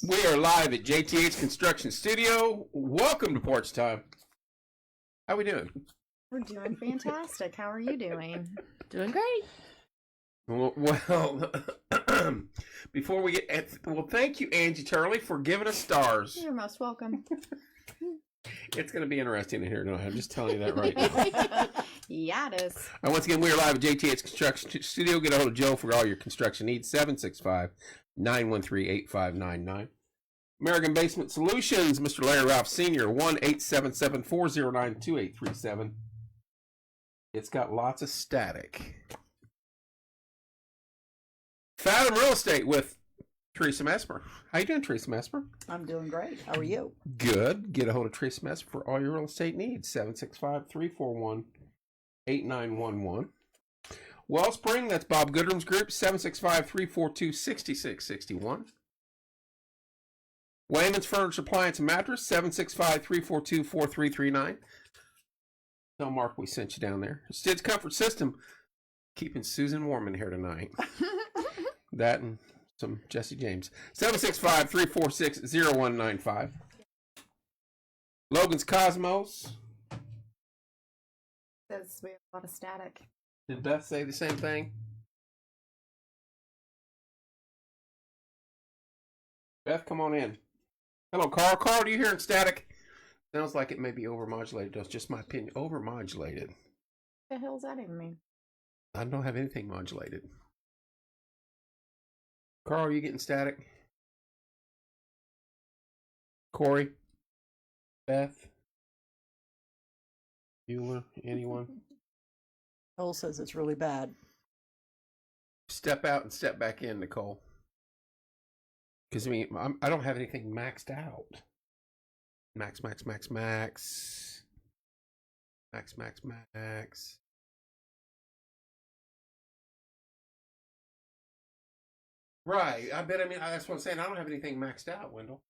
We are live at JTH Construction Studio. Welcome to Porch Time. How we doing? We're doing fantastic. How are you doing? Doing great. Well, before we get... Well, thank you, Angie Turley, for giving us stars. You're most welcome. It's going to be interesting in here tonight. I'm just telling you that right now. Yeah, it is. Once again, we are live at JTH Construction Studio. Get a hold of Joe for all your construction needs. 765-913-8599. American Basement Solutions, Mr. Larry Ralph Sr., 1-877-409-2837. It's got lots of static. Fathom Real Estate with Teresa Mesmer. How you doing, Teresa Mesmer? I'm doing great. How are you? Good. Get a hold of Teresa Mesmer for all your real estate needs. 765-341-8911. Wellspring, that's Bob Goodrum's group. 765-342-6661. Wayman's Furniture, Appliance, and Mattress, 765-342-4339. Tell Mark we sent you down there. Stid's Comfort System, keeping Susan warm in here tonight. That and some Jesse James. 765-346-0195. Logan's Cosmos. Says we have a lot of static. Did Beth say the same thing? Beth, come on in. Hello, Carl. Carl, do you hear static? Sounds like it may be overmodulated. That's just my opinion. Overmodulated. What the hell does that even mean? I don't have anything modulated. Carl, are you getting static? Corey? Beth? Bueller? Anyone? Nicole says it's really bad. Step out and step back in, Nicole. Because, I mean, I don't have anything maxed out. Max. Right. That's what I'm saying. I don't have anything maxed out, Wendell.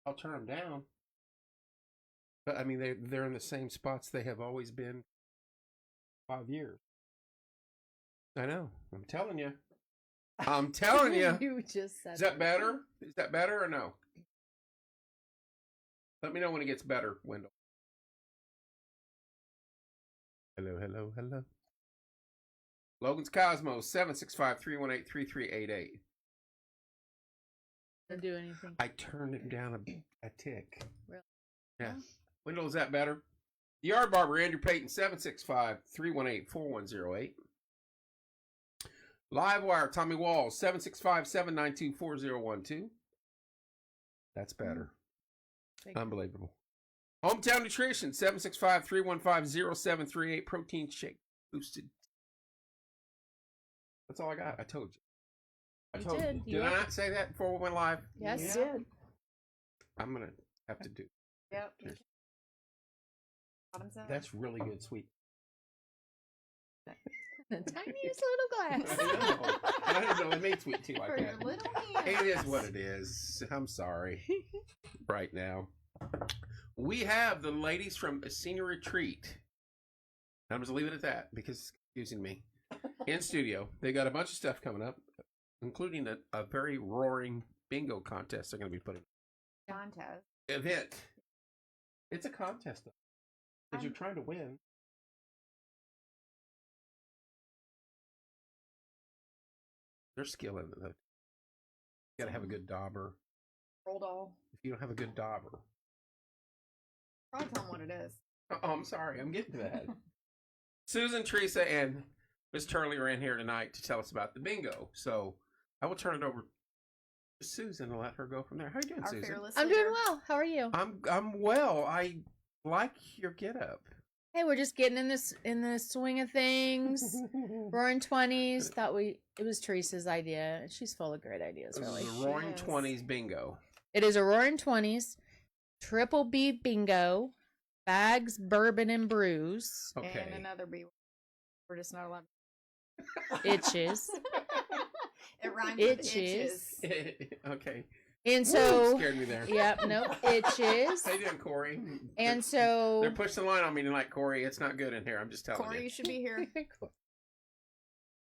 I'll turn them down. But, I mean, they're in the same spots they have always been 5 years. I know. I'm telling you. I'm telling you. You just said Is that better? Is that better or no? Let me know when it gets better, Wendell. Hello. Logan's Cosmos, 765-318-3388. Didn't do anything. I turned it down a tick. Really? Yeah. Wendell, is that better? The Yard Barber, Andrew Payton, 765-318-4108. Livewire, Tommy Walls, 765-792-4012. That's better. Unbelievable. Hometown Nutrition, 765-315-0738. Protein shake boosted. That's all I got. I told you. I told you. Did I not say that before we went live? Yes, you did. I'm going to have to do. Yep. Bottoms up. That's really good, sweet. The tiniest little glass. I didn't know it made sweet tea like For that. your little hands. It is what it is. I'm sorry. Right now. We have the ladies from a senior retreat. I'm just leave it at that because it's confusing me. In studio. They got a bunch of stuff coming up, including a very roaring bingo contest they're going to be putting. Contest. Event. It's a contest, though. Because you're trying to win. There's skill in it, though. You got to have a good dauber. Roll doll. If you don't have a good dauber. Probably tell them what it is. Oh, I'm sorry. I'm getting to that. Susan, Teresa, and Miss Turley are in here tonight to tell us about the bingo. So I will turn it over to Susan and let her go from there. How are you doing, Our Susan? fearless I'm leader. doing well. How are you? I'm well. I like your get-up. Hey, we're just getting in the swing of things. Roaring 20s. It was Teresa's idea. She's full of great ideas, This really. is a Roaring Yes. 20s bingo. It is a Roaring 20s triple B bingo. Bags, bourbon, and brews. Okay. And another B. We're just not allowed. Itches. It rhymes with itches. Okay. And Woo, so, scared me there. yep, no, itches. How you doing, Corey? And they're so, pushing the line on me tonight, Corey. It's not good in here. I'm just telling Corey, you. you should be here.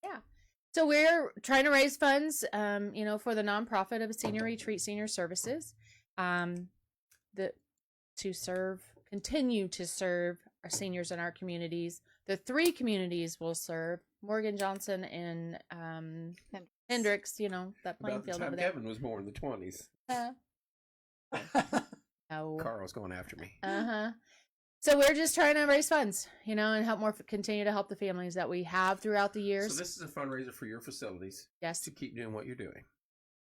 yeah. So we're trying to raise funds, for the nonprofit of Senior Retreat Senior Services, continue to serve our seniors in our communities. The 3 communities will serve Morgan, Johnson, and Hendricks. That playing About the field time over there. Kevin was born in the 20s. No. Carl's going after me. So we're just trying to raise funds, and continue to help the families that we have throughout the years. So this is a fundraiser for your facilities. Yes. To keep doing what you're doing.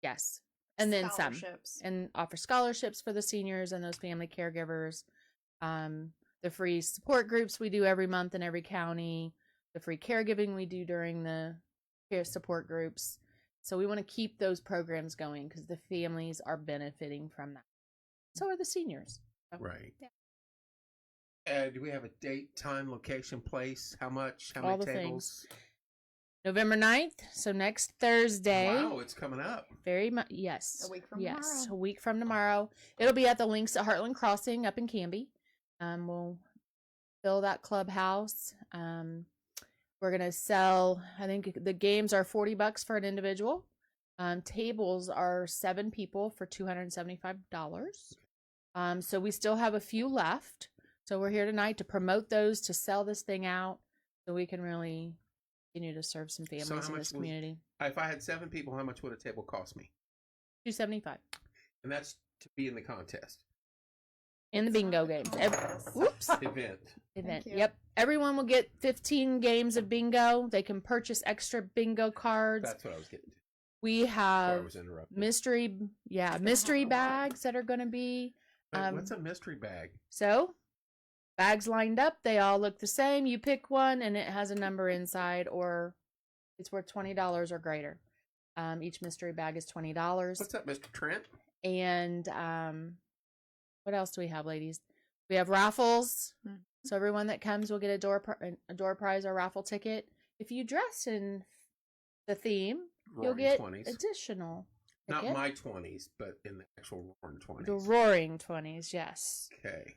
Yes. And then some. Scholarships. And offer scholarships for the seniors and those family caregivers. The free support groups we do every month in every county. The free caregiving we do during the care support groups. So we want to keep those programs going because the families are benefiting from that. So are the seniors. So, Right. Yeah. Do we have a date, time, location, place? How much? How All many the tables? November 9th, so next Thursday. Wow, it's coming up. Very much, yes. A week from yes, tomorrow. a week from tomorrow. It'll be at the Links at Heartland Crossing up in Canby. We'll fill that clubhouse. We're gonna sell. I think the games are $40 for an individual. Tables are 7 people for $275. So we still have a few left. So we're here tonight to promote those, to sell this thing out, so we can really continue to serve some families in this community. If I had 7 people, how much would a table cost me? $275. And that's to be in the contest. In the bingo games. Whoops. Event. you. Yep. Everyone will get 15 games of bingo. They can purchase extra bingo cards. That's what I was getting to. We Sorry, I have was interrupted. mystery bags that are going to be. Wait, what's a mystery bag? So, bags lined up. They all look the same. You pick one, and it has a number inside, or it's worth $20 or greater. Each mystery bag is $20. What's up, Mr. Trent? And what else do we have, ladies? We have raffles. Mm-hmm. So everyone that comes will get a door prize or raffle ticket. If you dress in the theme, you'll get 20s. additional Not ticket. my 20s, but in the actual Roaring 20s. The Roaring 20s, yes. Okay.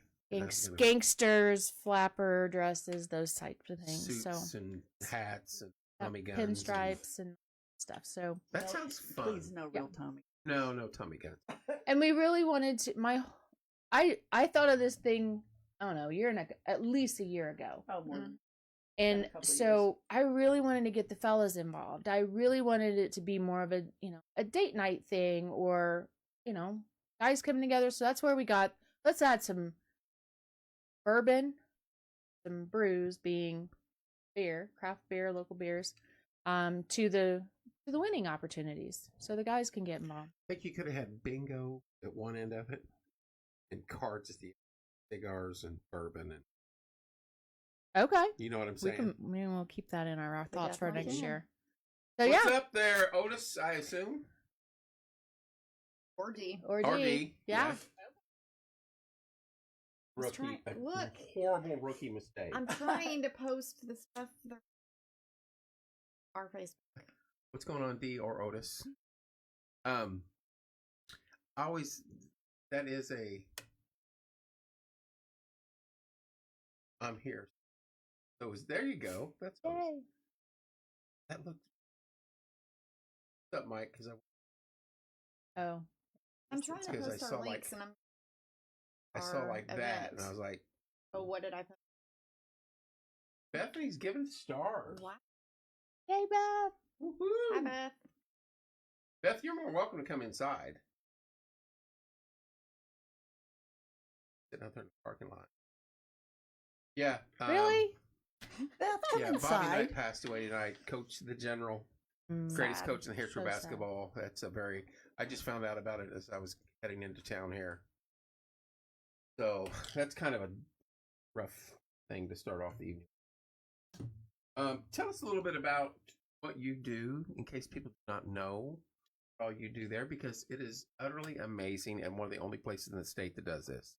Gangsters, flapper dresses, those types of things. Suits and hats and Tommy guns. Pinstripes and stuff. So That sounds fun. Please, no real Tommy. No Tommy guns. and we really wanted to I thought of this thing, I don't know, at least a year ago. Oh, more. than And a couple so I really wanted to get the fellas involved. I really wanted it to be more of a date night thing, or, guys coming together. So that's where let's add some bourbon, some brews, being beer, craft beer, local beers, to the winning opportunities. So the guys can get involved. I think you could have had bingo at one end of it and cards at the cigars and bourbon and Okay. you know what I'm saying? We'll keep that in our thoughts for definitely next can. year. So What's yeah. up there, Otis, I assume? Or D. Or D. RD. Yeah. Let's Rookie. try- A look. horrible rookie mistake. I'm trying to post the stuff that our Facebook. What's going on, D or Otis? I'm here. So there you go. That's Otis. Yay. That looks. What's up, Mike? Because Oh. I'm It's trying to 'cause I post saw, our like- links, and I'm. I saw our like that, and I events. was like, Oh, what did I post? Bethany's giving stars. Wow. Yay, Beth. Woo-hoo. Hi, Beth. Beth, you're more welcome to come inside. Sitting out there in the parking lot. Yeah. Really? Beth, come Yeah, Bobby inside. Knight passed away tonight. Coach, the general, greatest Sad. coach in the history of So sad. basketball. I just found out about it as I was heading into town here. So that's kind of a rough thing to start off the evening. Tell us a little bit about what you do, in case people do not know all you do there, because it is utterly amazing and one of the only places in the state that does this.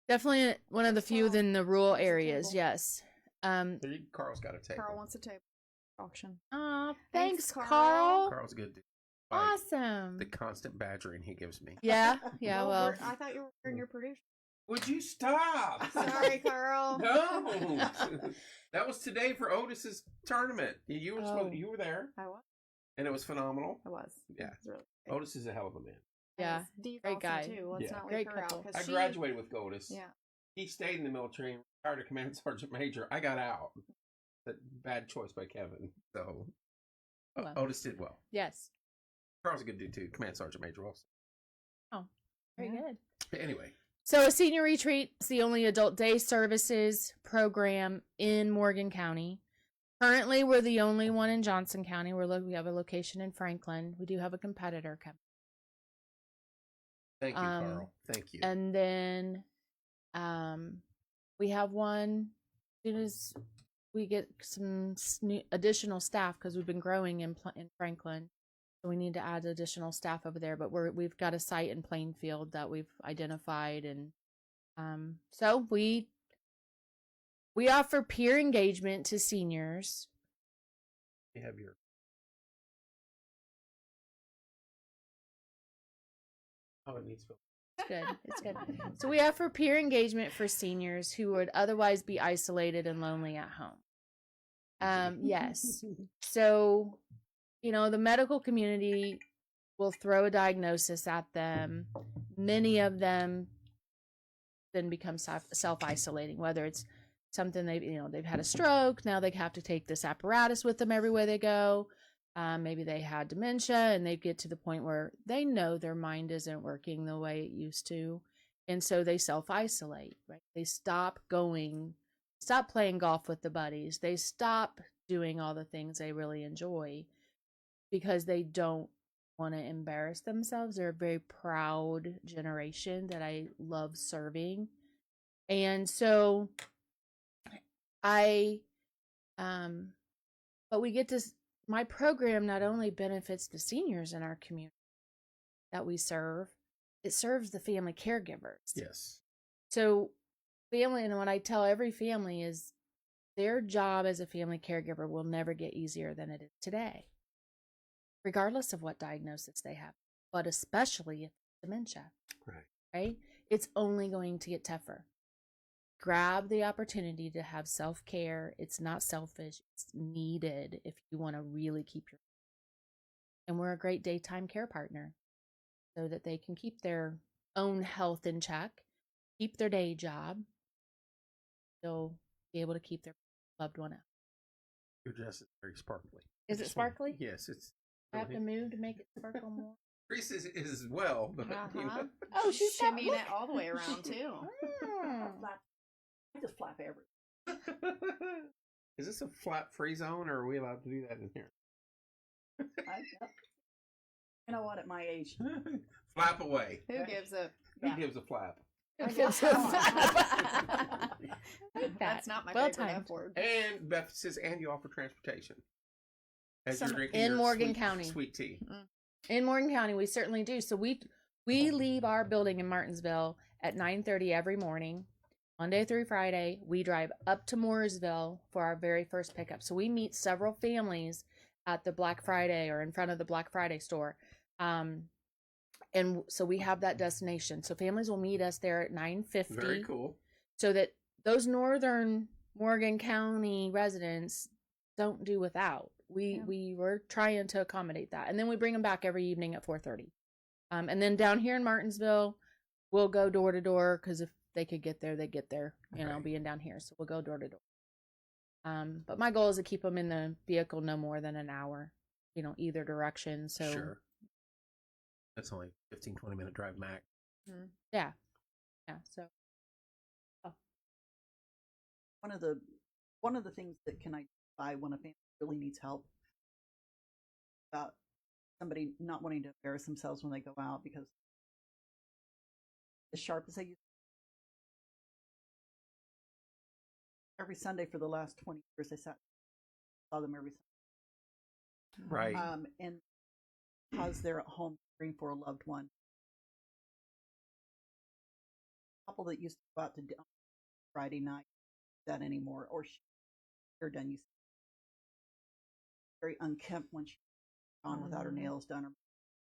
Definitely one of the few Carl in the rural wants a areas, table. yes. Carl's got a table. Carl wants a table auction. Aw, Thanks, thanks, Carl. Carl. Carl's a good dude. Like, Awesome. the constant badgering he gives me. Yeah, yeah, well, I thought you were wearing your producer. Would you stop? Sorry, Carl. No. That was today for Otis's tournament. You were Oh. you were there, I was. and it was phenomenal. I was. Yeah. It was really great. Otis is a hell of a man. Yeah, Dee's great awesome guy. too. Let's Yeah. not Great leave her couple. out. 'cause I she- graduated with Otis. Yeah. He stayed in the military and retired a command sergeant major. I got out. But bad choice by Kevin. So Well. Otis did well. yes. Carl's a good dude too. Command sergeant major also. Very Yeah. good. Anyway, So a senior retreat is the only adult day services program in Morgan County. Currently, we're the only one in Johnson County. We have a location in Franklin. We do have a competitor coming. thank you, Carl. Thank you. And then we have one as soon as we get some additional staff because we've been growing in Franklin. So we need to add additional staff over there, but we've got a site in Plainfield that we've identified, and so we offer peer engagement to seniors. You have your. Oh, it needs. It's good. It's good. So we offer peer engagement for seniors who would otherwise be isolated and lonely at home. Yes. So, the medical community will throw a diagnosis at them. Many of them then become self-isolating, whether it's something they've had a stroke. Now they have to take this apparatus with them everywhere they go. Maybe they had dementia and they get to the point where they know their mind isn't working the way it used to. And so they self-isolate, right? They stop playing golf with the buddies. They stop doing all the things they really enjoy because they don't want to embarrass themselves. They're a very proud generation that I love serving. And so but we get to, my program not only benefits the seniors in our community that we serve, it serves the family caregivers. Yes. So family, and what I tell every family is their job as a family caregiver will never get easier than it is today, regardless of what diagnosis they have, but especially if it's dementia. Right? It's only going to get tougher. Grab the opportunity to have self-care. It's not selfish. It's needed if you want to really keep your. And we're a great daytime care partner so that they can keep their own health in check, keep their day job, still be able to keep their loved one out. Your dress is very sparkly. Is it sparkly? Yes, it's. I have to move to make it sparkle more. Reese is as well, but Oh, she's got- shimmying look. it all the way around too. I just flap everything. Is this a flap free zone, or are we allowed to do that in here? You know what? At my age, Flap away. Who gives a? Who gives a flap? That's not my Well favorite timed. F word. And Beth says, and you offer transportation. As Some- you're drinking in your Morgan sweet, County. sweet tea. In Morgan County, we certainly do. So we leave our building in Martinsville at 9:30 every morning, Monday through Friday. We drive up to Mooresville for our very first pickup. So we meet several families at the Black Friday or in front of the Black Friday store. And so we have that destination. So families will meet us there at 9:50. Very cool. So that those northern Morgan County residents don't do without. We were trying to accommodate that, and then we bring them back every evening at 4:30. And then down here in Martinsville, we'll go door to door because if they could get there, they get there. Right. Being down here, so we'll go door to door. But my goal is to keep them in the vehicle no more than an hour, either direction. So Sure. That's only 15-20 minute drive max. yeah. So one of the things that can identify when a family really needs help about somebody not wanting to embarrass themselves when they go out because as sharp as they used every Sunday for the last 20 years, saw them every Sunday. Right. And because they're at home caring for a loved one, a couple that used to go out to Friday night that anymore, or they're done. You see very unkempt when she's gone without her nails done or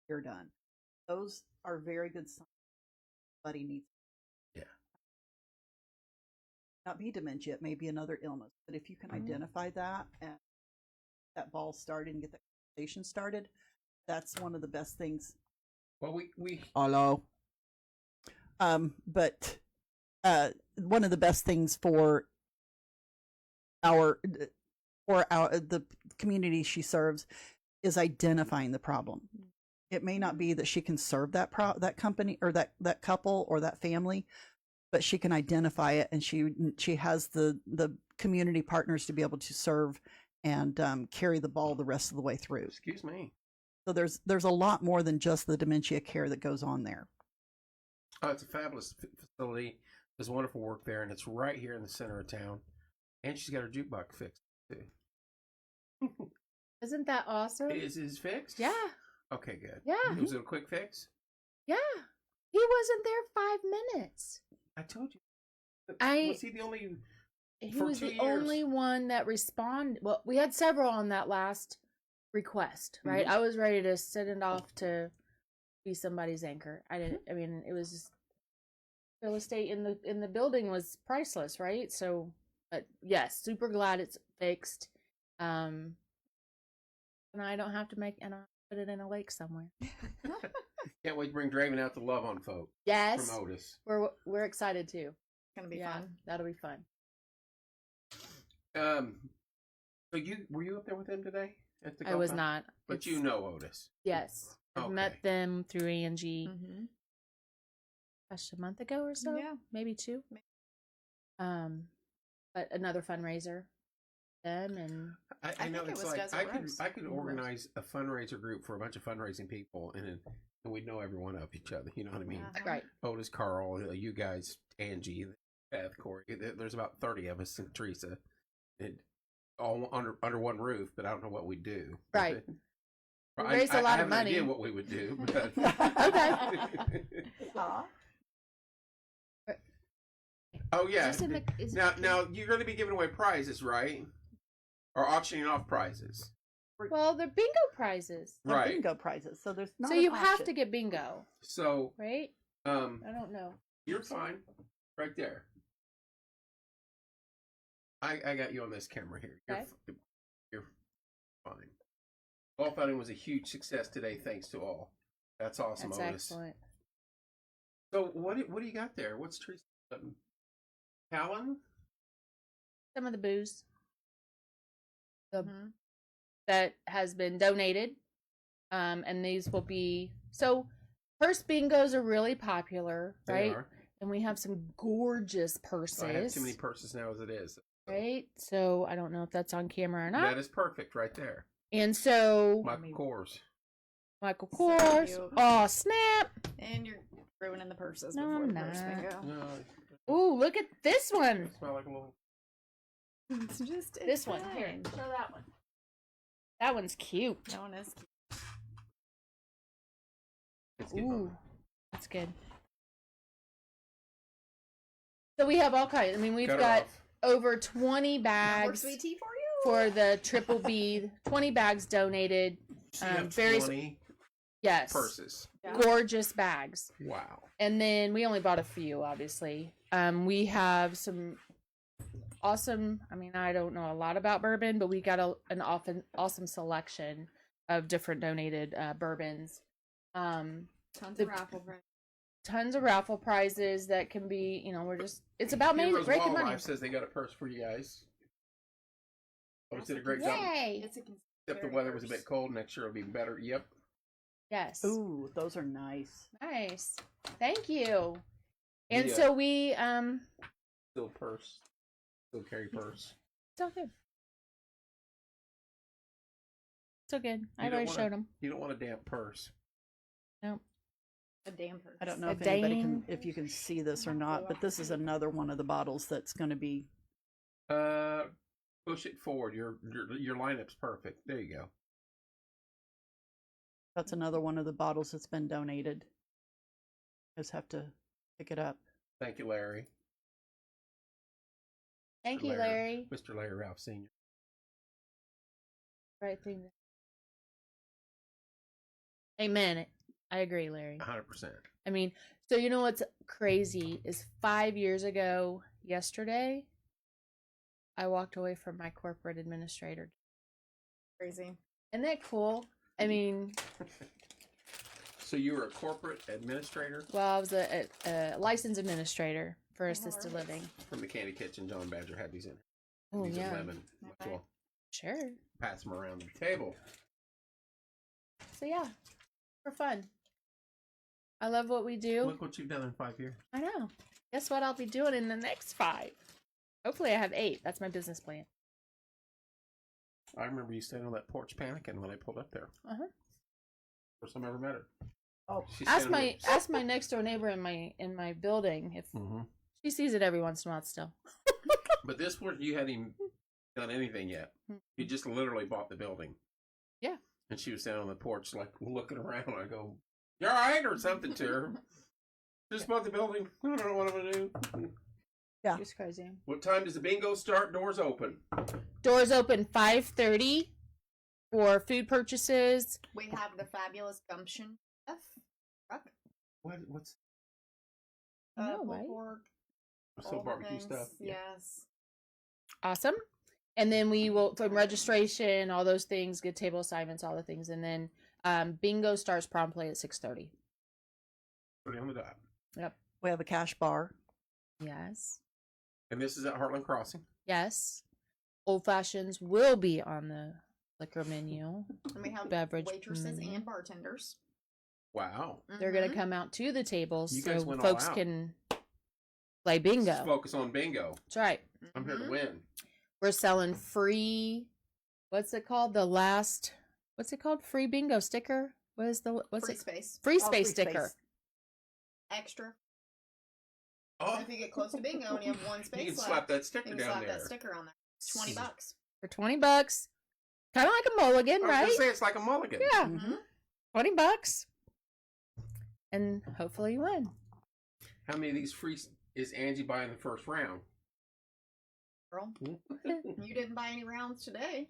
hair done. Those are very good signs. Somebody needs. Yeah. not be dementia, it may be another illness. But if you can identify that and that ball started and get that conversation started, that's one of the best things. Well, we Hello. But one of the best things for the community she serves is identifying the problem. It may not be that she can serve that company or that couple or that family, but she can identify it, and she has the community partners to be able to serve and carry the ball the rest of the way through. excuse me. So there's a lot more than just the dementia care that goes on there. Oh, it's a fabulous facility. There's wonderful work there, and it's right here in the center of town. And she's got her jukebox fixed too. Isn't that awesome? Is fixed? Yeah. Okay, good. Yeah. Was it a quick fix? Yeah. He wasn't there 5 minutes. I told you. Was he the only? He For was 2 the years. only one that responded. Well, we had several on that last request, right? Mhm. I was ready to send it off to be somebody's anchor. I didn't. I mean, it was just real estate in the building was priceless, right? So, but yes, super glad it's fixed. And I don't have to put it in a lake somewhere. Can't wait to bring Draven out to love on folk Yes, from Otis. we're excited too. It's gonna be Yeah, fun. that'll be fun. So were you up there with him today at the? I golf was house? not. But It's- you know Otis. Yes, I've Okay. met them through Angie. Mm-hmm. Gosh, a month ago or so. Yeah. Maybe 2. Maybe. But another fundraiser. Them and I know think it it's was like Desert Rose. I could organize a fundraiser group for a bunch of fundraising people, and we'd know everyone of each other. You know what I mean? Uh-huh. right. Otis, Carl, you guys, Angie, Beth, Corey. There's about 30 of us, and Teresa, and all under one roof. But I don't know what we'd do. Right. We I raised a lot I of have an idea money. what we would do. But Oh yeah. Is this in the- is- Now you're going to be giving away prizes, right? Or auctioning off prizes. Well, they're bingo prizes. They're Right. bingo prizes, so there's not. So an you have option. to get bingo, So right? I don't know. you're fine. Right there. I got you on this camera here. Okay. You're fine. Golf outing was a huge success today, thanks to all. That's awesome, That's Otis. excellent. So what do you got there? What's Teresa? Callan? Some of the booze Mm-hmm. that has been donated. And these will be so purse bingos are really popular, They right? are. And we have some gorgeous purses. I have too many purses now as it is. Right? So I don't know if that's on camera or not. That is perfect right there. And so Michael Kors. Michael So Kors. cute. Oh, snap. And you're ruining the purses No, before I'm the purse not. bingo. No, Ooh, look at this one. it smell like a little. It's just This one. Here, fine. show that one. That one's cute. That one is cute. It's getting on Ooh, there. that's good. So we have all kinds. I mean, we've Cut her got off. over 20 More bags sweet tea for you. for the Triple B. 20 bags donated. So you have very 20 Yes. purses. Yeah. Gorgeous bags. Wow. And then we only bought a few, obviously. We have some awesome, I mean, I don't know a lot about bourbon, but we got an awesome selection of different donated bourbons. Tons the- of raffle prizes. Tons of raffle prizes that can be, it's about Heroes making Wildlife money. says they got a purse for you guys. Otis did a great job. Yay! It's a Except the weather was a bit cold. Next year it'll be better. Yep. Yes. Ooh, those are nice. Nice. Thank you. And Yeah. so we, Still purse. Still carry purse. it's all good. It's all good. I've don't already wanna- showed them. You don't want a damp purse. No. a damn purse. I don't know A if anybody dang. if you can see this or not, but this is another one of the bottles that's going to be. Push it forward. Your lineup's perfect. There you go. That's another one of the bottles that's been donated. Just have to pick it up. Thank you, Larry. Thank Mr. you, Larry. Mr. Larry Ralph Sr. Right thing. Amen. I agree, Larry. 100%. I mean, so you know what's crazy is 5 years ago yesterday, I walked away from my corporate administrator. Crazy. Isn't that cool? I mean, So you were a corporate administrator well, I was a licensed administrator for assisted Alright. living. from the Candy Kitchen. John Badger had these in. Oh, These yeah. are lemon. Okay. We'll Sure. pass them around the table. So, yeah, for fun. I love what we do. Look what you've done in 5 years. I know. Guess what I'll be doing in the next 5? Hopefully I have 8. That's my business plan. I remember you standing on that porch panicking when I pulled up there. Uh-huh. First time I ever met her. Oh, She's Ask standing my next door neighbor in my building if Mm-hmm. she sees it every once in a while still. But this one, you hadn't even done anything yet. You just literally bought the building. Yeah. And she was standing on the porch, like, looking around. I go, you all right? Or something to her. Just bought the building. I don't know what I'm going to do. Yeah. She's crazy. What time does the bingo start? Doors open. Doors open 5:30 for food purchases. We have the fabulous gumption chef truck. What's No, pulled right? pork, so all the barbecue things. stuff? Yeah. Yes. Awesome. And then we will, from registration, all those things, good table assignments, all the things. And then bingo starts promptly at 6:30. Put it on the dot. Yep. we have a cash bar. Yes. And this is at Heartland Crossing. Yes. Old fashions will be on the liquor menu. And we have Beverage waitresses menu. and bartenders. Wow. They're going Mhm. to come out to the tables You guys so went all folks out. can play Let's bingo. focus on bingo. That's right. I'm here to Mhm. win. We're selling free. What's it called? What's it called? Free bingo sticker. What's Free it? space. Free Oh, space free sticker. space. Extra. Oh, If you get close to bingo and you have one space you can left, slap that sticker you can down slap there. that sticker on there. It's $20. For $20. Kind of like a mulligan, I was right? gonna say it's like a mulligan. Yeah. Mm-hmm. $20. And hopefully you win. How many of these free is Angie buying the first round? Girl, you didn't buy any rounds today.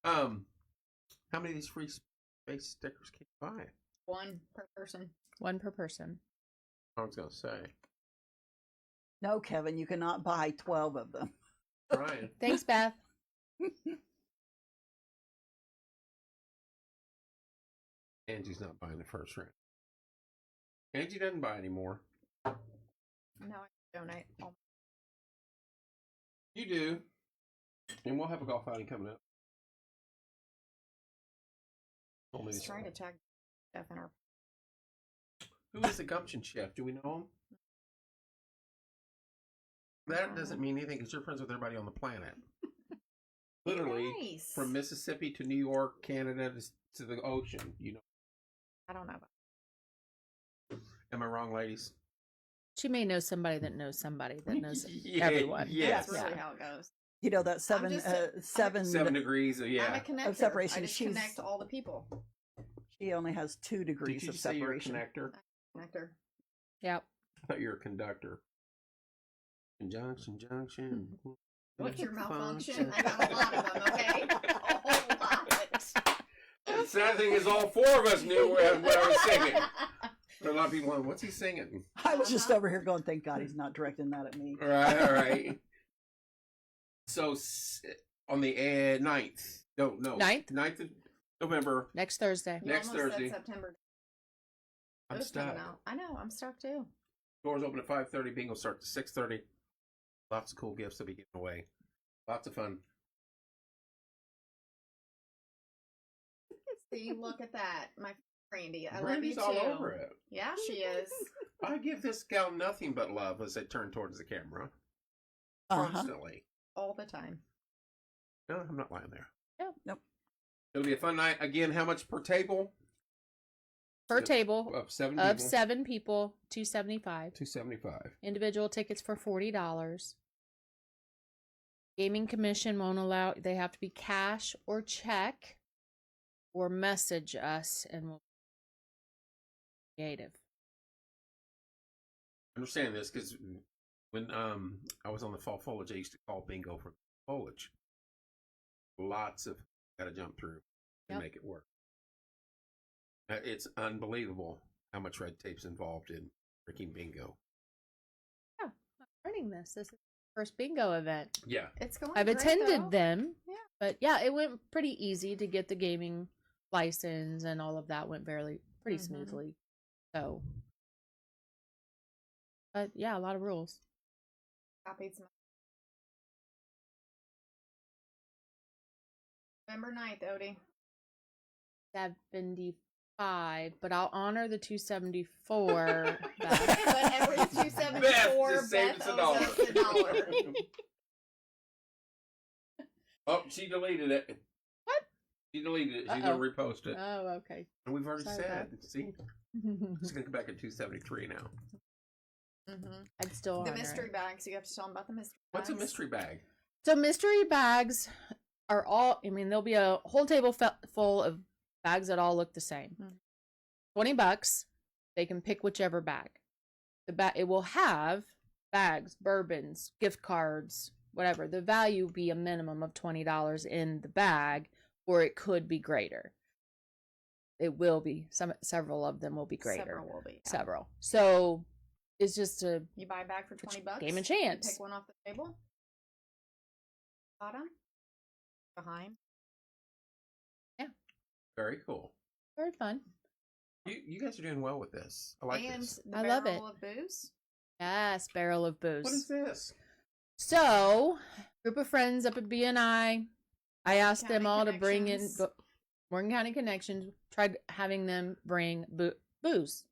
How many of these free space stickers can you buy? One per person. 1 per person. I was gonna say. No, Kevin, you cannot buy 12 of them. Brian. Thanks, Beth. Angie's not buying the first round. Angie doesn't buy anymore. No, I donate. all- You do. And we'll have a golf outing coming up. Told me Let's this- try to tag Jeff in our. Who is the gumption chef? Do we know him? That doesn't mean anything because you're friends with everybody on the planet. Literally, Nice. from Mississippi to New York, Canada to the ocean. You know. I don't know. Am I wrong, ladies? She may know somebody that knows somebody that knows Yeah, everyone. yes. That's really Yeah. how it goes. You know, that I'm just a- 7 degrees. I'm a Yeah. connector. separation. I just She's- connect all the people. she only has 2 Did degrees you of say you're a separation. connector? Connector. Yep. I thought you were a conductor. Conjunction, junction. What's your malfunction? I got a lot of them, okay? A whole lot. The sad thing is, all 4 of us knew what I was singing. But a lot of people went, "What's he singing?" I was just over here going, thank God he's not directing that at me. All right. So on the 9th, no, 9th of November. Next Thursday. You Next almost Thursday. Said September. I'm Those coming stuck. out. I know. I'm stuck too. Doors open at 5:30. Bingo starts at 6:30. Lots of cool gifts to be given away. Lots of fun. See, look at that, my Randy. I Brandy's love you all too. over it. Yeah, she is. I give this gal nothing but love as I turn towards the camera. Uh-huh. Constantly. All the time. No, I'm not lying there. Yep. Nope. It'll be a fun night. Again, how much per table? Per table Of 7 of people. 7 people, $275. $275. Individual tickets for $40. Gaming commission won't allow, they have to be cash or check or message us and we'll be creative. I understand this because when I was on the fall foliage, I used to call bingo for foliage. Lots of got to jump through to Yep. make it work. It's unbelievable how much red tape's involved in freaking bingo. Yeah, I'm learning this. This is first bingo event. Yeah. It's going. I've great, attended though. them, Yeah. but yeah, it went pretty easy to get the gaming license, and all of that went pretty Mhm. smoothly. So, but yeah, a lot of rules. Copied some. November 9th, Odie. 75, but I'll honor the 274. Beth. But every 274, Beth just saved Beth us owes us a dollar. Oh, she deleted it. What? She deleted it. She's Uh-oh. going to repost it. Oh, okay. And we've already Sorry, said. Beth. See? It's going to come back at 273 now. I'd still honor The mystery it. bags. You have to tell them about the mystery What's a bags. mystery bag? So mystery bags are all. I mean, there'll be a whole table full of bags that all look the same. $20. They can pick whichever bag. It will have bags, bourbons, gift cards, whatever. The value be a minimum of $20 in the bag, or it could be greater. It will be several of them will be greater. Several will be. Yeah. Several. So it's just a You buy a bag for $20. game of you chance. pick one off the table. Bottom. Behind. Very cool. Very fun. You guys are doing well with this. I like And this. the I love it. barrel of booze. Yes, barrel of booze. What is this? So, group of friends up at BNI. I asked them County all to bring in Connections. Morgan County Connections. Tried having them bring booze.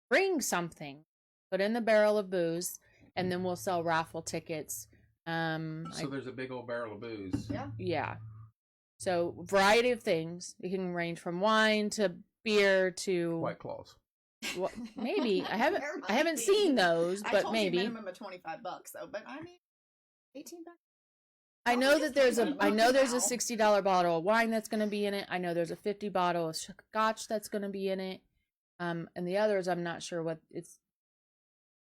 Bring something. Put in the barrel of booze, and then we'll sell raffle tickets. So there's a big old barrel of booze. Yeah. Yeah. So, variety of things. It can range from wine to beer to White Claws. well, maybe I haven't There I haven't might seen be. those, I but told maybe. you minimum of $25 though, but I mean, $18. I know Oh, that it's there's a $25 I know there's a now. $60 bottle of wine that's going to be in it. I know there's a 50 bottle of scotch that's going to be in it. And the others I'm not sure what its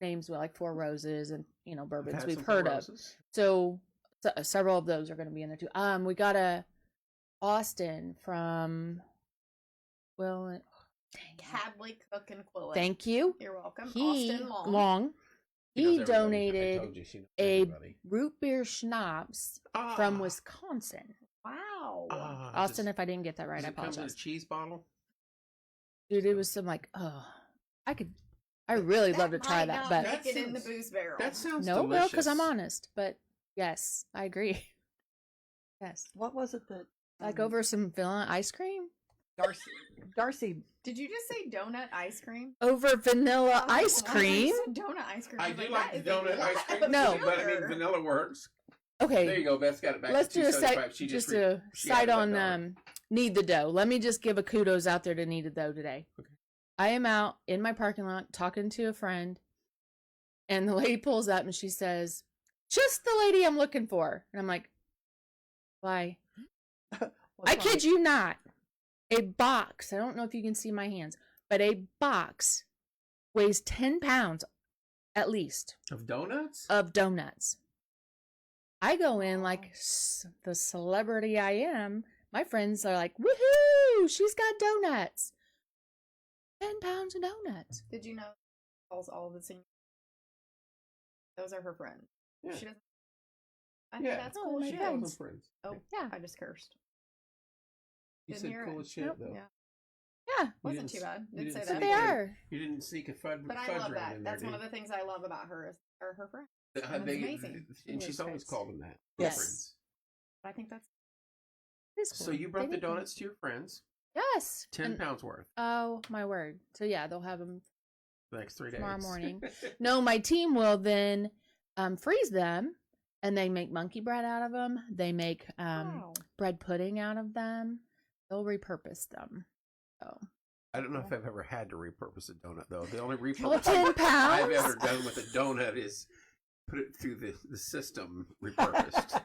names were, like Four Roses and bourbons Had we've some heard Four of. Roses. So several of those are going to be in there too. We got a Austin from Will. Dang it. Hadley Cook and Quillen. Thank you. You're welcome. He Austin Long. Long. She knows He everybody. I donated told you she knows a everybody. root beer schnapps from Wisconsin. Wow. Austin, if I didn't get that right, does I it come in a apologize. cheese bottle? Dude, it was some I really love to try might that, not but make it in the sounds- booze barrel. That sounds no, delicious. because I'm honest. But yes, I agree. Yes, What was it that like over some vanilla ice cream. Darcy? Did you just say donut ice cream? Over vanilla Oh, ice I thought cream. you said donut ice cream. I was do that like is the a donut lot ice cream. of No. But I mean, sugar. vanilla works. Okay, There you go. Beth's got it back. let's to do a side. 275. She Just re- a she side added that on dollar. Need the Dough. Let me just give a kudos out there to Need the Dough today. Okay. I am out in my parking lot talking to a friend, and the lady pulls up and she says, "Just the lady I'm looking for." And I'm like, "Why?" I kid you not. A box, I don't know if you can see my hands, but a box weighs 10 pounds at least Of donuts? of donuts. I go in like the celebrity I am. My friends are like, "Woohoo! She's got donuts." 10 pounds of donuts. Did you know she calls all the seniors? Those are her friends. Yeah. She doesn't. I think Yeah. that's Oh, cool my shit. friends. Friends. Oh, Yeah. I just cursed. You Didn't said hear cool it. as shit, Nope. though. Yeah, Yeah, You wasn't didn't too s- bad. you Didn't say didn't that. sneak they in- are. You didn't sneak a fudge But I fudge love round that. in there, That's one did of the things I love about her are her friends. you? and it's amazing. And Yes, she's always thanks. called them that. Yes. Friends. I think that's It's So cool. you brought They the need them. donuts to your friends. Yes. 10 And- pounds worth. Oh, my word. So yeah, they'll have them The next 3 days. tomorrow morning. No, my team will then freeze them, and they make monkey bread out of them. They make wow. bread pudding out of them. They'll repurpose them. So I don't know if I've ever had to repurpose a donut, though. The only well, repurpose 10 I've pounds. ever done with a donut is put it through the system, repurposed,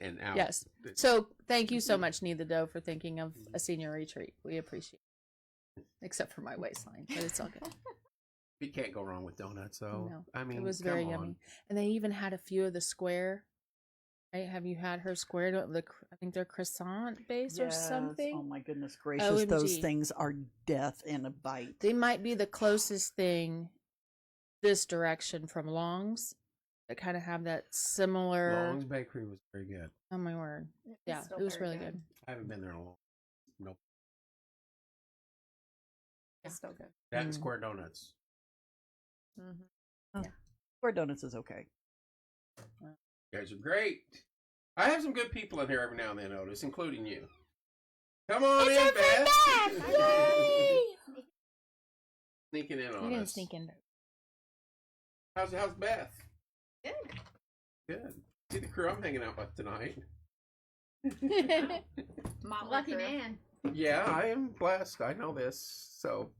and out. Yes. So thank you so much, Need the Dough, for thinking of a senior retreat. We appreciate it. Except for my waistline, but it's all good. You can't go wrong with donuts, though. No, I mean, It was come very on. yummy. And they even had a few of the square. Right? Have you had her square? I think they're croissant base or Yes. something. Oh my goodness gracious! Those OMG. things are death in a bite. They might be the closest thing this direction from Long's. that kind of have that similar. Long's Bakery was very good. Oh my word! It's Yeah, still it was very really good. I haven't been there in a long. Nope. It's still good. That and Mm. Square Donuts. Square Donuts is okay. You guys are great. I have some good people in here every now and then, Otis, including you. Come on It's in, our friend Beth. Beth! Yay! Sneaking in You on didn't us. sneak in. How's Beth? Good. Good. See the crew I'm hanging out with tonight. Lucky man. Yeah, I am blessed. I know this. So,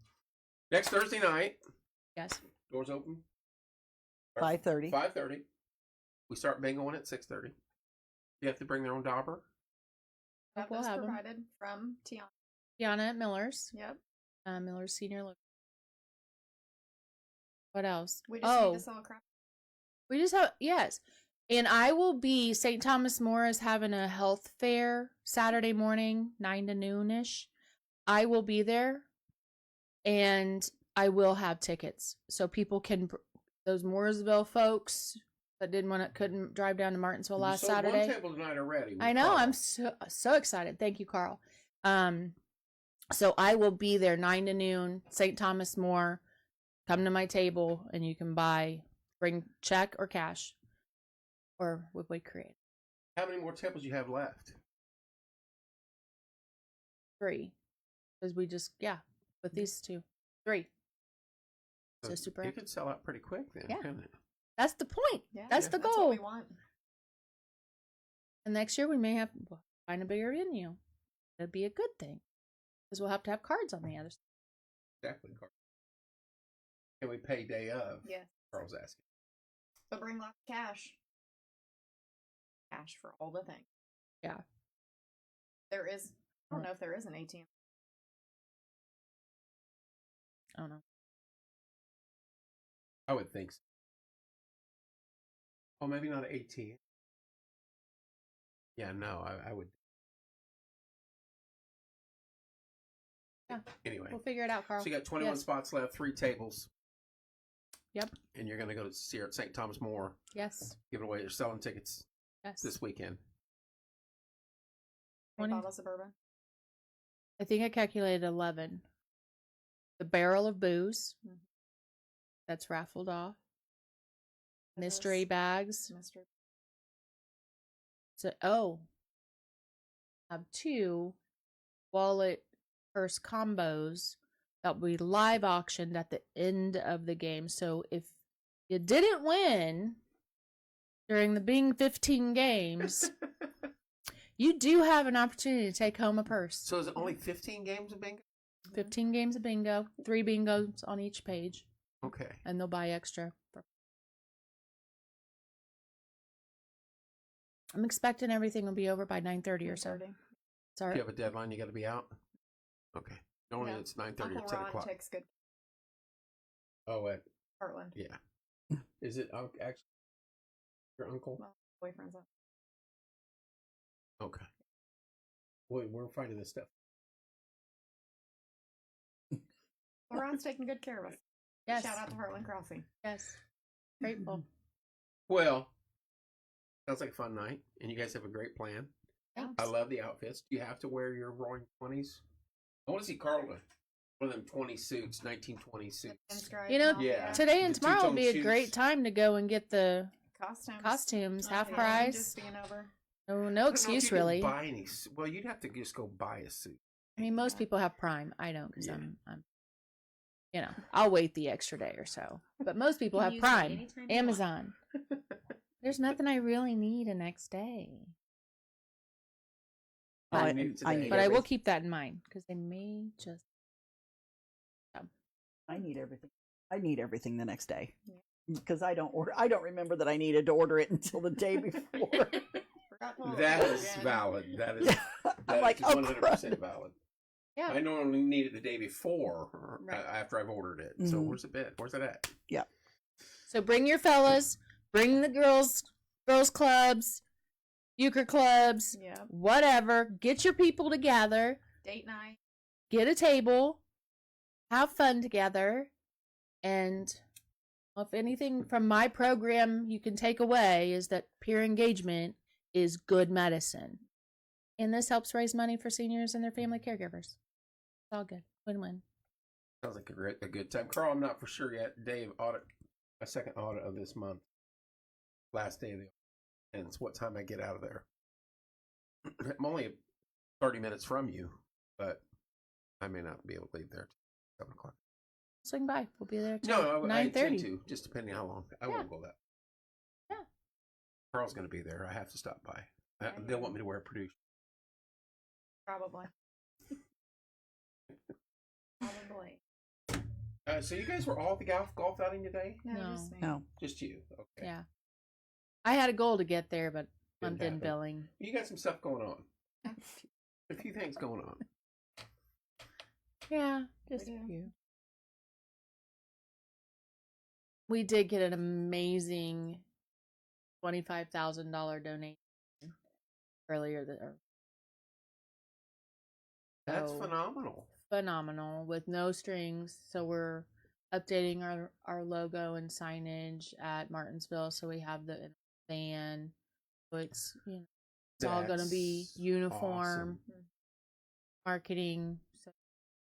next Thursday night, Yes. doors open. 5:30. 5:30. We start bingoing at 6:30. You have to bring their own dauber. That We'll was have 'em. provided from Tiana. Tiana at Miller's. Yep. Miller's Senior Look. What else? We just need to sell a crap. We just have, yes. And I will be, St. Thomas More is having a health fair Saturday morning, 9 to noonish. I will be there and I will have tickets. So people can, those Mooresville folks that couldn't drive down to Martinsville You last sold Saturday. one table tonight already. with I know, Carl. I'm so excited. Thank you, Carl. So I will be there 9 to noon, St. Thomas More. Come to my table and you can bring check or cash. Or what we create. How many more tables you have left? 3. Because we just, with these 2. 3. So super. You could sell out pretty quick then, Yeah. couldn't it? That's the point. Yeah, That's the That's goal. what we want. And next year we may have find a bigger venue. That'd be a good thing. Because we'll have to have cards on the other side. Exactly, Carl. Can we pay day of? Yeah. Carl's asking. But bring lots of cash. Cash for all the things. Yeah. There is, I don't know if there is an ATM. I don't know. I would think so. Oh, maybe not an ATM. Yeah, no, I would. Yeah. Anyway, We'll figure it out, Carl. so you got 21 Yes. spots left, 3 tables. Yep. And you're going to go to see her at St. Thomas More, Yes. giving away, you're selling tickets Yes. this weekend. 20. Bottle of Suburban. I think I calculated 11. The barrel of booze. Mhm. That's raffled off. That is Mystery bags. Mystery. So, I have 2 wallet purse combos that will be live auctioned at the end of the game. So if you didn't win during the Bing 15 games, you do have an opportunity to take home a purse. So is it only 15 games of bingo? 15 games of bingo, 3 bingos on each page, Okay. and they'll buy extra. I'm expecting everything will be over by 9:30 or so. 9:30. Do Sorry. you have a deadline you got to be out? Okay. Normally Yeah. it's 9:30 or Uncle 10 Ron o'clock. takes good Oh, at, Heartland. yeah. Is it actually your uncle? Well, boyfriend's up. Okay. Wait, we're finding this stuff. Well, Ron's taking good care of us. Yes. Shout out to Heartland Crossing. Yes. Grateful. Well, sounds like a fun night, and you guys have a great plan. Thanks. I love the outfits. Do you have to wear your roaring 20s? I want to see Carl with one of them 20 suits, 1920 suits. Pinstripe You know, and all Yeah. that. Today and The tomorrow will two-tone be a shoes. great time to go and get the Costumes. half Yeah, price. Just being over. No I don't know if excuse you can really. Buy any, well, you'd have to just go buy a suit. I mean, most Yeah. people have Prime. I don't because Yeah. I'm, I'll wait the extra day or so. But most people Can have use it Prime, anytime you want. Amazon. There's nothing I really need the next day. Oh, But- I need it I today. need But I will everything. keep that in mind because they may just. I need everything. I need everything the next day Yeah. because I don't order. I don't remember that I needed to order it until the day before. Forgot to order That it is again. valid. That is I'm like, is oh, 100% crud. valid. Yeah. I normally need it the day before or Right. after I've ordered it. So Mhm. where's the bit? Where's it at? So bring your fellas, bring the girls clubs, euchre clubs, Yeah. whatever. Get your people together. Date night. Get a table, have fun together, and Well, if anything from my program you can take away is that peer engagement is good medicine. And this helps raise money for seniors and their family caregivers. It's all good. Win-win. Sounds like a good time. Carl, I'm not for sure yet. Dave, my second audit of this month. Last day of the audit. And it's what time I get out of there. I'm only 30 minutes from you, but I may not be able to leave there till 7 o'clock. Swing by. We'll be there till No, I intend 9:30. to, just depending how long. I won't go that. Yeah. Carl's going to be there. I have to stop by. They'll want me to wear a producer. Probably. Probably. So you guys were all at the golf outing today? No, No. just me. No. Just you. Okay. Yeah. I had a goal to get there, but Didn't month-end happen. billing. You got some stuff going on. A few things going on. Yeah, just We a do. few. We did get an amazing $25,000 donation earlier. That's So, phenomenal. phenomenal with no strings. So we're updating our logo and signage at Martinsville. So we have the van. So it's it's all going to be That's uniform awesome. marketing. So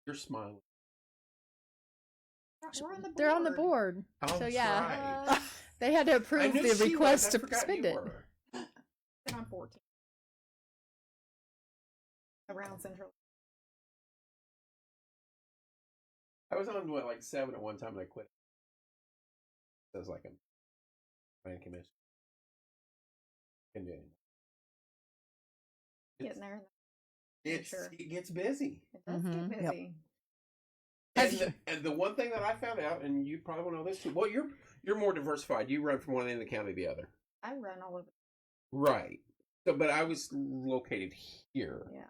You're smiling. We're on the board. they're on the board. Oh, So that's yeah, right. they had to I approve knew the she was. request I to forgot spend you it. were. And I'm 14. Around Central. I was on like 7 at one time and I quit. It was like a plan commission. Couldn't do it anymore. Getting there. Sure. It gets busy. It does Mhm. get Yep. busy. And the one thing that I found out, and you probably will know this too. Well, you're more diversified. You run from one end of the county to the other. I run all over. Right. So, but I was located here. Yeah.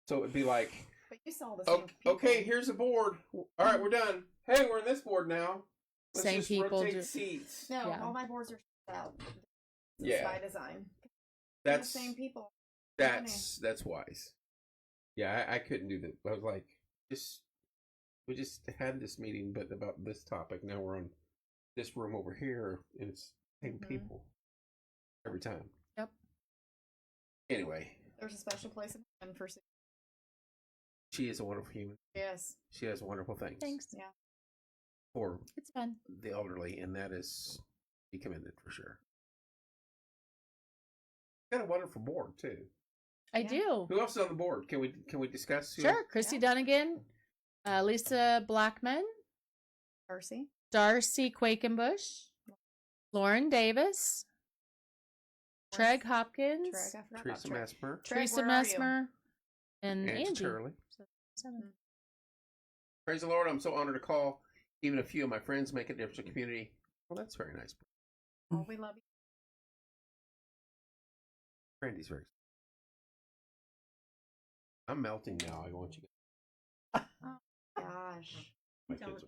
So it'd be like, But you saw the same okay, people. okay, here's a board. All right, we're done. Hey, we're in this board now. Let's Same just people rotate do- No, seats. Yeah. all my boards are set out. It's Yeah. by design. That's the same people. that's wise. Yeah, I couldn't do that. I was like, we just had this meeting, but about this topic. Now we're on this room over here, and it's the same Mhm. people every time. Yep. Anyway, There's a special place in heaven for. she is a wonderful human. Yes. She has wonderful things Thanks. Yeah. for It's fun. the elderly, and that is to be commended for sure. Got a wonderful board too. I Yeah. do. Who else is on the board? Can we discuss? Who? Sure. Christy Yeah. Dunnigan, Lisa Blackman, Darcy. Darcy Quakenbush, Lauren Davis, Treg Hopkins, Treg. I forgot Teresa about Treg. Mesmer, Treg, Teresa where are you? Mesmer, and Angie Angie. Turley. So, 7. Praise the Lord! I'm so honored to call even a few of my friends make a difference in the community. Well, that's very nice. Oh, we love you. Brandy's very. I'm melting now. I want you. Gosh. My kids.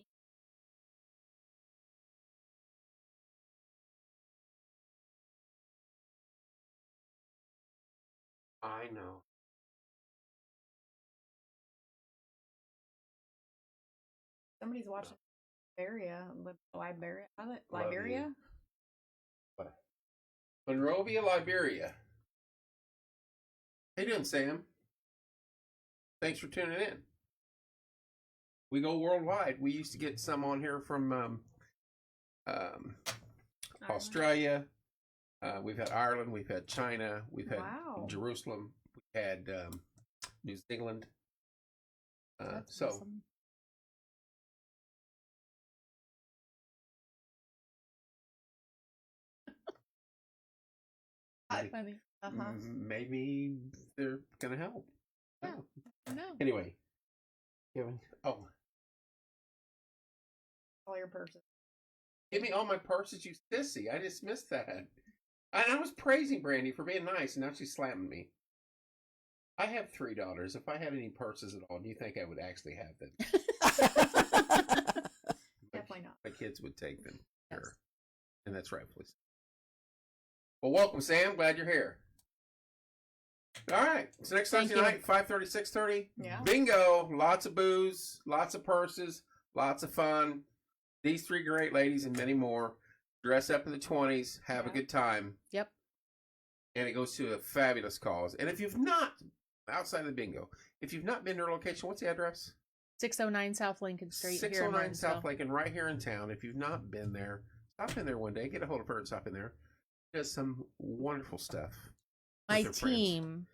I know. Somebody's watching Liberia. Liberia? Love Liberia? you. Monrovia, Liberia. How you doing, Sam? Thanks for tuning in. We go worldwide. We used to get some on here from Australia. We've had Ireland. We've had China. We've had Wow. Jerusalem. We had New Zealand. That's So awesome. Funny. Uh-huh. maybe they're gonna help. Yeah. No. Anyway, Kevin. Oh, All your purses. give me all my purses, you sissy. I just missed that. And I was praising Brandy for being nice, and now she's slamming me. I have 3 daughters. If I had any purses at all, do you think I would actually have them? Definitely not. My kids would take them. Yes. Sure. And that's rightfully so. Well, welcome, Sam. Glad you're here. All right. So next Thank Thursday you. night, 5:30, 6:30. Yeah. Bingo. Lots of booze, lots of purses, lots of fun. These three great ladies and many more dress up in the 20s, have a Yeah. good time. Yep. And it goes to a fabulous cause. And if you've not, outside of the bingo, if you've not been to our location, what's the address? 609 South Lincoln Street. here in 609 South Martinsville. Lincoln, right here in town. If you've not been there, stop in there one day. Get a hold of her and stop in there. Does some wonderful stuff. My with her friends. team,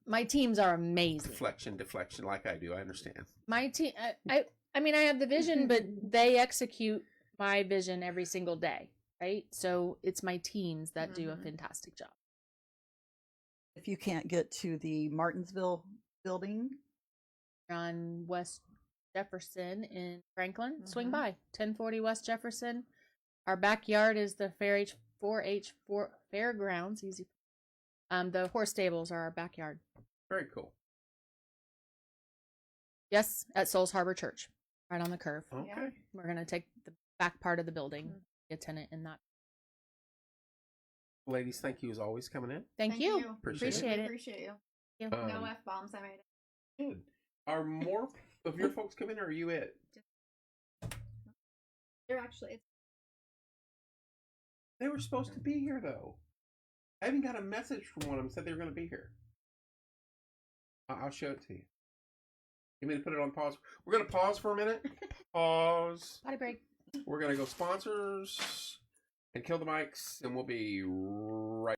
my teams are amazing. Deflection, like I do. I understand. My team, I mean, I have the vision, but they execute my vision every single day, right? So it's my teams that do a Mhm. fantastic job. If you can't get to the Martinsville building, On West Jefferson in Franklin, swing Mhm. by 1040 West Jefferson. Our backyard is the 4-H fairgrounds. Easy. The horse stables are our backyard. Very cool. Yes, at Souls Harbor Church, right on the curve. Okay. Yeah. We're gonna take the back part of the building, Mhm. be a tenant in that. Ladies, thank you as always coming in. Thank you. Appreciate it. Appreciate you. you. No Um, F-bombs I made. Good. Are more of your folks coming, or are you it? They're actually, They were supposed to be here, though. I even got a message from one of them said they were going to be here. I'll show it to you. You mean to put it on pause? We're going to pause for a minute. Pause. Potty break. We're going to go sponsors and kill the mics, and we'll be right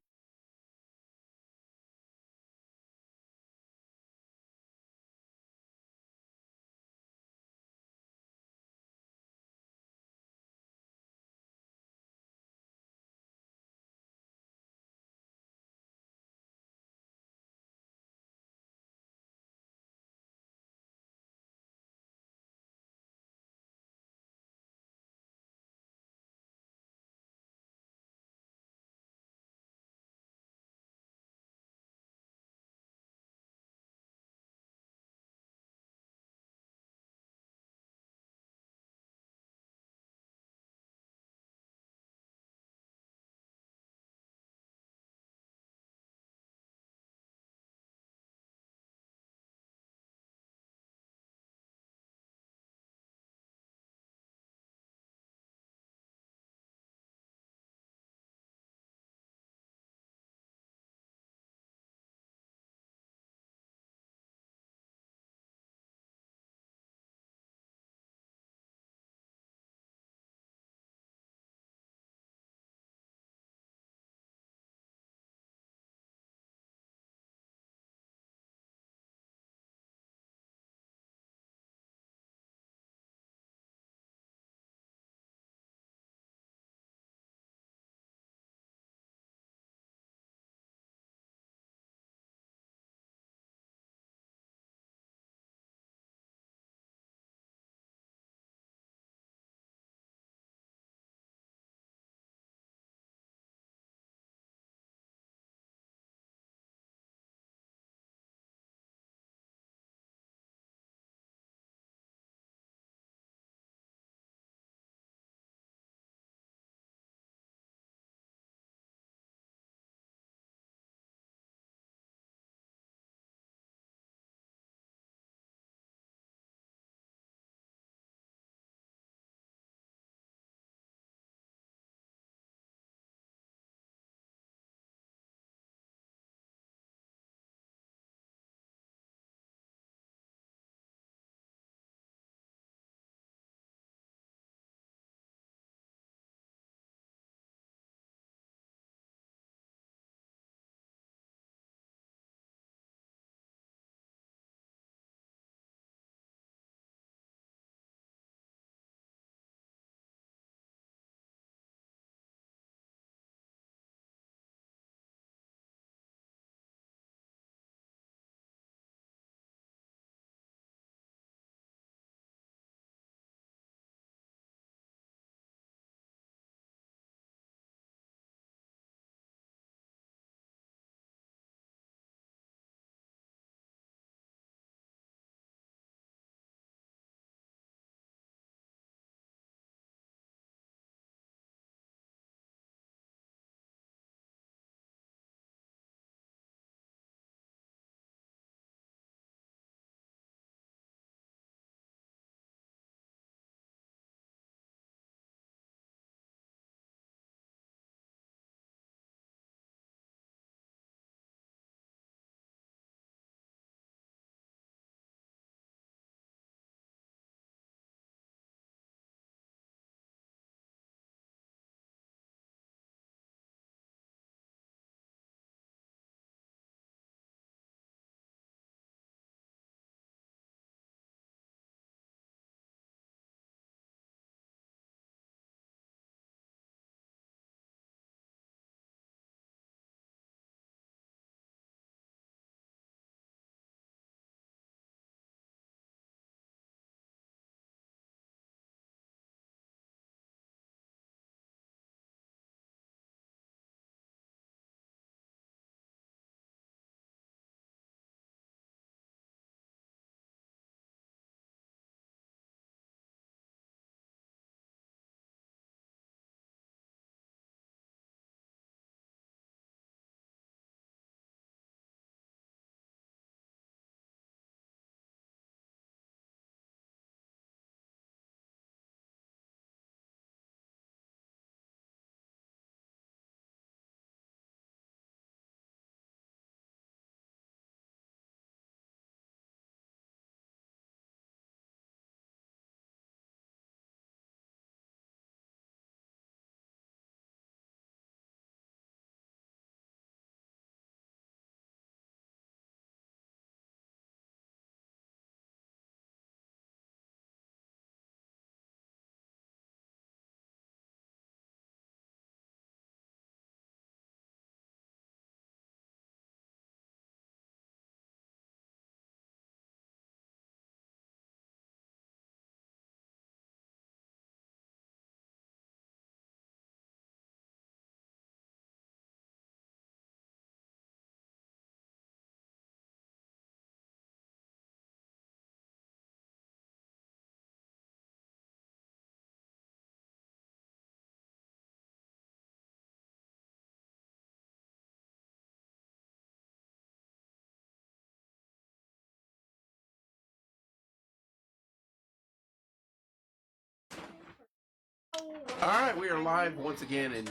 All right, we are live once again in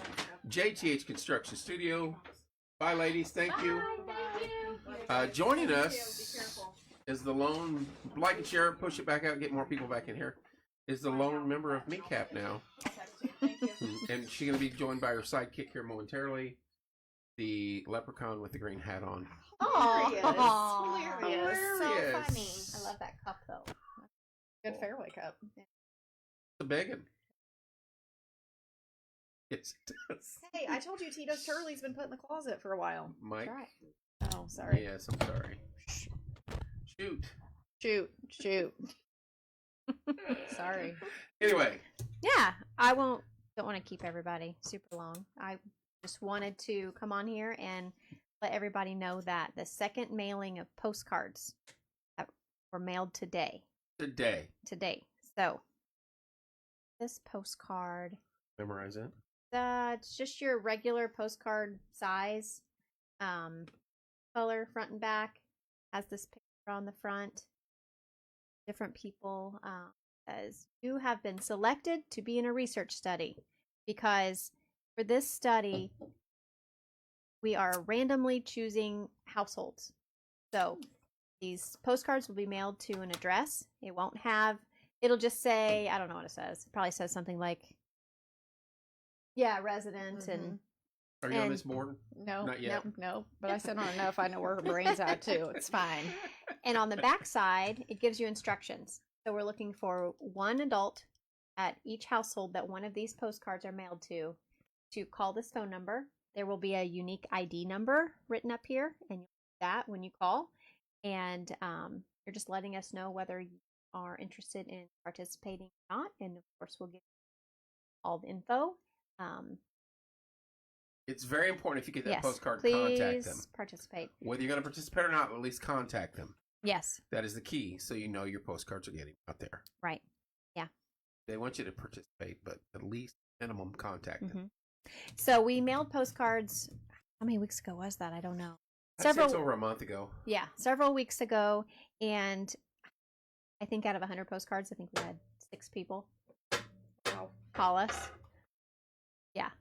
JTH Construction Studio. Bye, ladies. Thank you. Joining us is the lone, like and share, push it back out, get more people back in here, is the lone member of MECAP now. And she's going to be joined by her sidekick here momentarily, the leprechaun with the green hat on. Oh, hilarious. So Hilarious. funny. I love that cup, though. Good fairway cup. The begging. Yes, it does. Hey, I told you Tito's Turley's been put in the closet for a while. Mike? That's right. Oh, sorry. Yes, I'm sorry. Shoot. Shoot. Sorry. Anyway, Yeah, don't want to keep everybody super long. I just wanted to come on here and let everybody know that the second mailing of postcards were mailed today. today. So this postcard, Memorize it. it's just your regular postcard size, color, front and back. Has this picture on the front. Different people. Says you have been selected to be in a research study because for this study we are randomly choosing households. So these postcards will be mailed to an address. It'll just say, I don't know what it says. It probably says something like, resident and Are you on And- this board? No, Not yet. No. But I said on enough. I know where her brain's at, too. It's fine. and on the back side it gives you instructions. So we're looking for one adult at each household that one of these postcards are mailed to call this phone number. There will be a unique ID number written up here, and you'll see that when you call. And you're just letting us know whether you are interested in participating or not. And of course, we'll give you all the info. It's very important if you get that Yes, postcard, please contact them. participate. Whether you're going to participate or not, at least contact them. Yes, That is the key, so you know your postcards are getting out there. right. They want you to participate, but at least minimum contact them. So we mailed postcards. How many weeks ago was that? I don't know. I'd say it's over a month ago. Yeah, several weeks ago, and I think out of 100 postcards, I think we had 6 people call us. Yeah,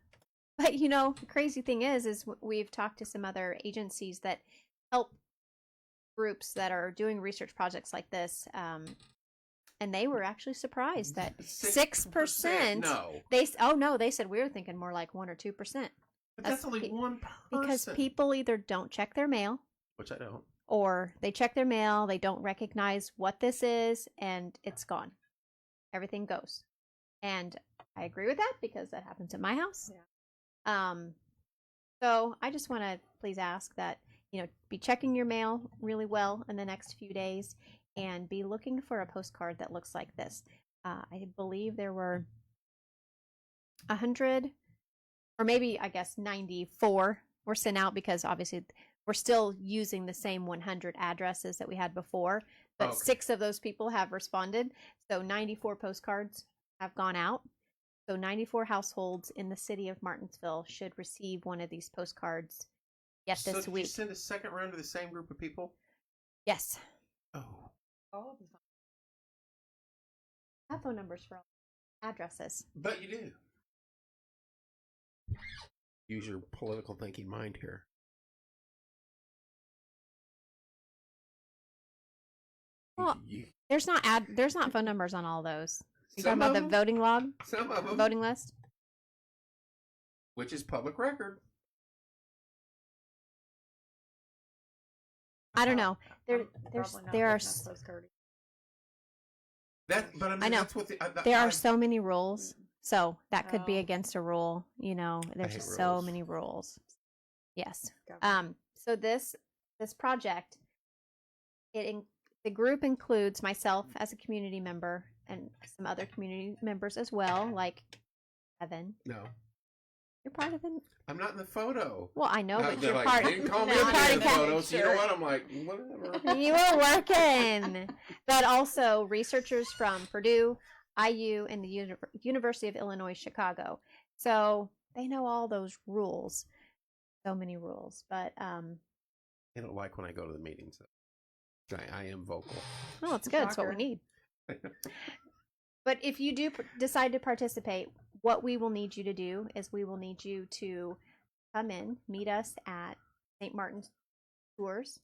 but the crazy thing is we've talked to some other agencies that help groups that are doing research projects like this, and they were actually surprised that 6%. No, they said we were thinking more like 1 or 2%. but that's only pe- one person. Because people either don't check their mail, Which I don't. or they check their mail, they don't recognize what this is, and it's gone. Everything goes. And I agree with that because that happens at my house. Yeah. So I just want to please ask that, be checking your mail really well in the next few days and be looking for a postcard that looks like this. I believe there were 100, or maybe, I guess, 94 were sent out because obviously we're still using the same 100 addresses that we had before, but Okay. 6 of those people have responded. So 94 postcards have gone out. So 94 households in the city of Martinsville should receive one of these postcards yet So this did week. you send a second round to the same group of people? Yes. Oh, I have phone numbers for all addresses. but you do. Use your political thinking mind here. Well, there's not phone numbers on all those. You talking Some about of the them? voting log, Some of them, voting list? which is public record. I don't know. There are But I mean, I know. that's what there are so many rules, so that could be Oh. against a rule. There's hate just so rules. many rules. Yes. Government. So this project, the group includes myself as a community member and some other community members as well, like Evan. No, You're part of it. I'm not in the photo. Well, I know, but They're you're like, part. they didn't call me you're up part in of the Cat- photo, so you know what? I'm like, whatever. You were working. But also researchers from Purdue, IU, and the University of Illinois Chicago. So they know all those rules. So many rules. But They don't like when I go to the meetings. I am vocal. well, it's good. It's what we Shocker. need. But if you do decide to participate, what we will need you to do is we will need you to come in, meet us at St. Martin's Tours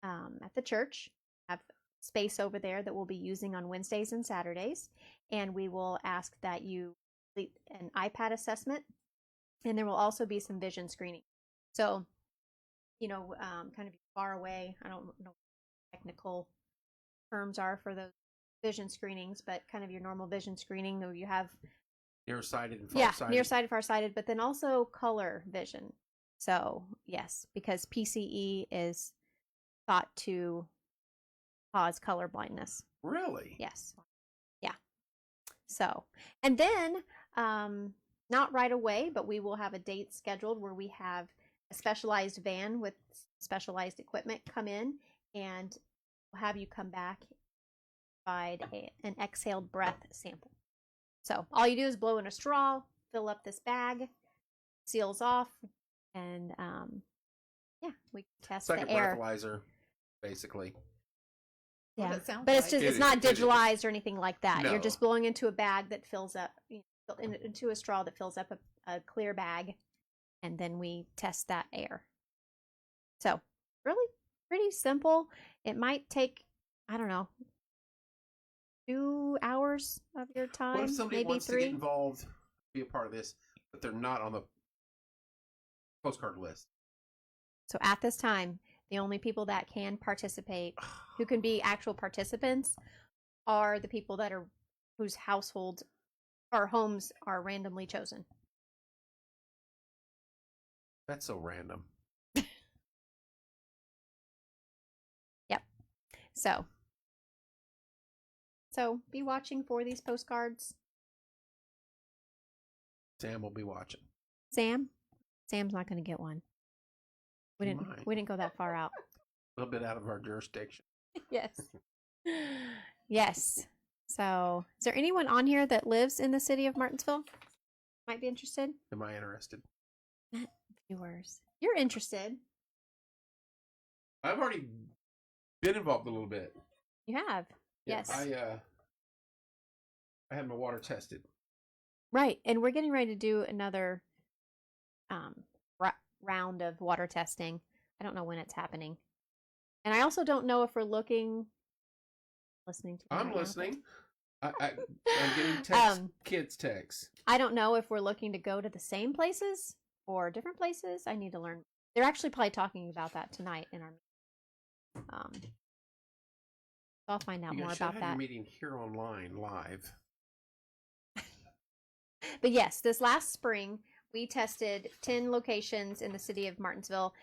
at the church. Have space over there that we'll be using on Wednesdays and Saturdays. And we will ask that you complete an iPad assessment. And there will also be some vision screening. So, kind of far away. I don't know what technical terms are for those vision screenings, but kind of your normal vision screening where you have Nearsighted and farsighted. Yeah, nearsighted, farsighted, but then also color vision. So, yes, because PCE is thought to cause color blindness. Really? Yes. Yeah. So, and then, not right away, but we will have a date scheduled where we have a specialized van with specialized equipment come in, and we'll have you come back and provide an exhaled breath sample. So all you do is blow in a straw, fill up this bag, seals off, and we can test It's like the a air. breathalyzer, basically. What Yeah, it sounds but it's like. just It it's is, not it is. digitalized or anything like that. No. You're just blowing into a bag that fills up, into a straw that fills up a clear bag, and then we test that air. So really pretty simple. It might take, I don't know, 2 hours of your time, What if somebody maybe wants 3. to get involved, be a part of this, but they're not on the postcard list? So at this time, the only people that can participate, who can be actual participants, are the people that are whose households or homes are randomly chosen. That's so random. Yep. So be watching for these postcards. Sam will be watching. Sam's not going to get one. We He didn't might. we didn't go that far out. A little bit out of our jurisdiction. Yes. Yes. So, is there anyone on here that lives in the city of Martinsville? Might be interested? Am I interested? Viewers. You're interested. I've already been involved a little bit. You have. Yeah, Yes. I had my water tested. Right. And we're getting ready to do another round of water testing. I don't know when it's happening. And I also don't know if we're listening to me I'm right now. listening. I'm getting text, kids' texts. I don't know if we're looking to go to the same places or different places. I need to learn. They're actually probably talking about that tonight in our meeting. I'll find out You more guys should about have that. your meeting here online live. But yes, this last spring, we tested 10 locations in the city of Martinsville.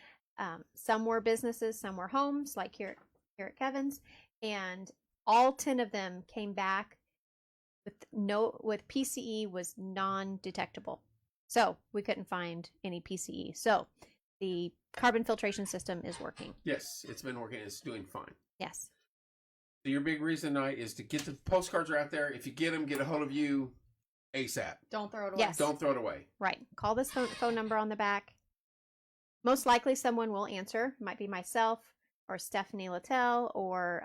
Some were businesses, some were homes, like here at Kevin's, and all 10 of them came back with PCE was non-detectable. So we couldn't find any PCE. So the carbon filtration system is working. Yes, it's been working. It's doing fine. Yes. So your big reason tonight is to get the postcards are out there. If you get them, get a hold of you ASAP. Don't throw it away. Yes. Don't throw it away. Right. Call this phone number on the back. Most likely someone will answer. It might be myself or Stephanie Littell or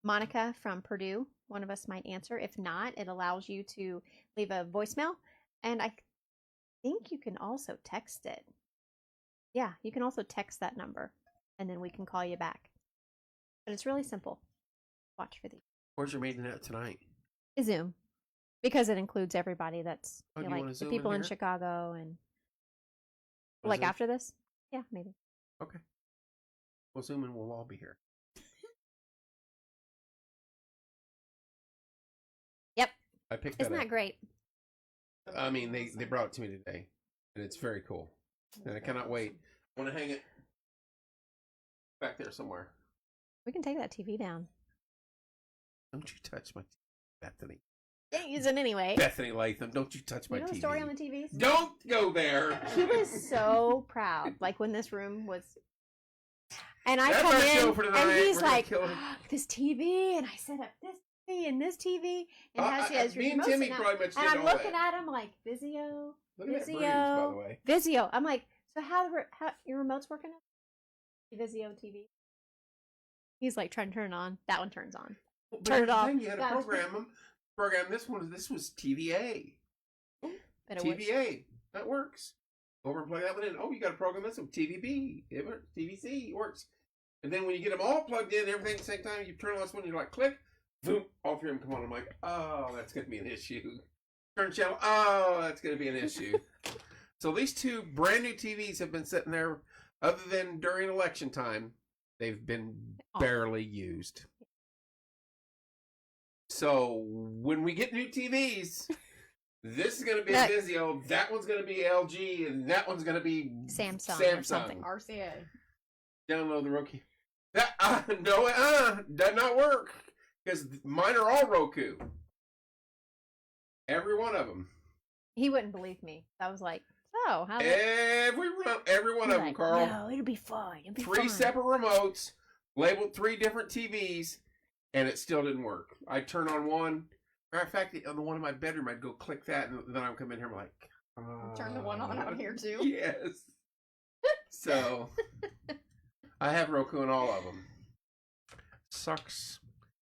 Monica from Purdue. One of us might answer. If not, it allows you to leave a voicemail. And I think you can also text it. Yeah, you can also text that number and then we can call you back. But it's really simple. Watch for these. Where's your meeting at tonight? Zoom. Because it includes everybody that's Oh, do you like wanna the Zoom people in in here? Chicago and We'll like Zoom? after this. Yeah, maybe. Okay. We'll Zoom and we'll all be here. Yep. I picked that Isn't up. that great? I mean, they brought it to me today, and it's very cool. And I cannot wait. I want to hang it back there somewhere. We can take that TV down. Don't you touch my Bethany. Can't use it anyway. Bethany Latham, don't you touch my You know TV. the story on the TV? Don't go there. He was so proud, like when this room was. And I That's come our show in, for and tonight. he's We're gonna like, kill him. "This TV," and I set up this TV and this TV, and has me and remotes Timmy and pretty much did and I'm all looking that. at him like Vizio, Look at that bruise, by the Vizio, way. Vizio. I'm like, so how your remote's working? Vizio TV. He's like trying to turn it on. That one turns on. But Turn it the off. thing, you had to Gotcha. program them. Program this one. This was TVA. But it works. TVA, that works. Over and plug that one in. Oh, you got to program this one. TVB, it works. TVC, it works. And then when you get them all plugged in, everything at the same time, you turn on this one, you're like, click, boom, all three of them come on. I'm like, oh, that's going to be an issue. Turn channel, oh, that's going to be an issue. So these two brand new TVs have been sitting there, other than during election time, they've been barely used. So when we get new TVs, this is going to be a Vizio, that one's going to be LG, and that one's going to be Samsung or something. RCA. Download the Roku. That does not work because mine are all Roku. Every one of them. He wouldn't believe me. I was like, so how? Every one of them, like, Carl. No, it'll be fine. It'll be Three fine. separate remotes, labeled 3 different TVs, and it still didn't work. I'd turn on one. Matter of fact, on the one in my bedroom, I'd go click that, and then I'd come in here and I'm like, Turn the one on out here too. Yes. So, I have Roku in all of them. Sucks.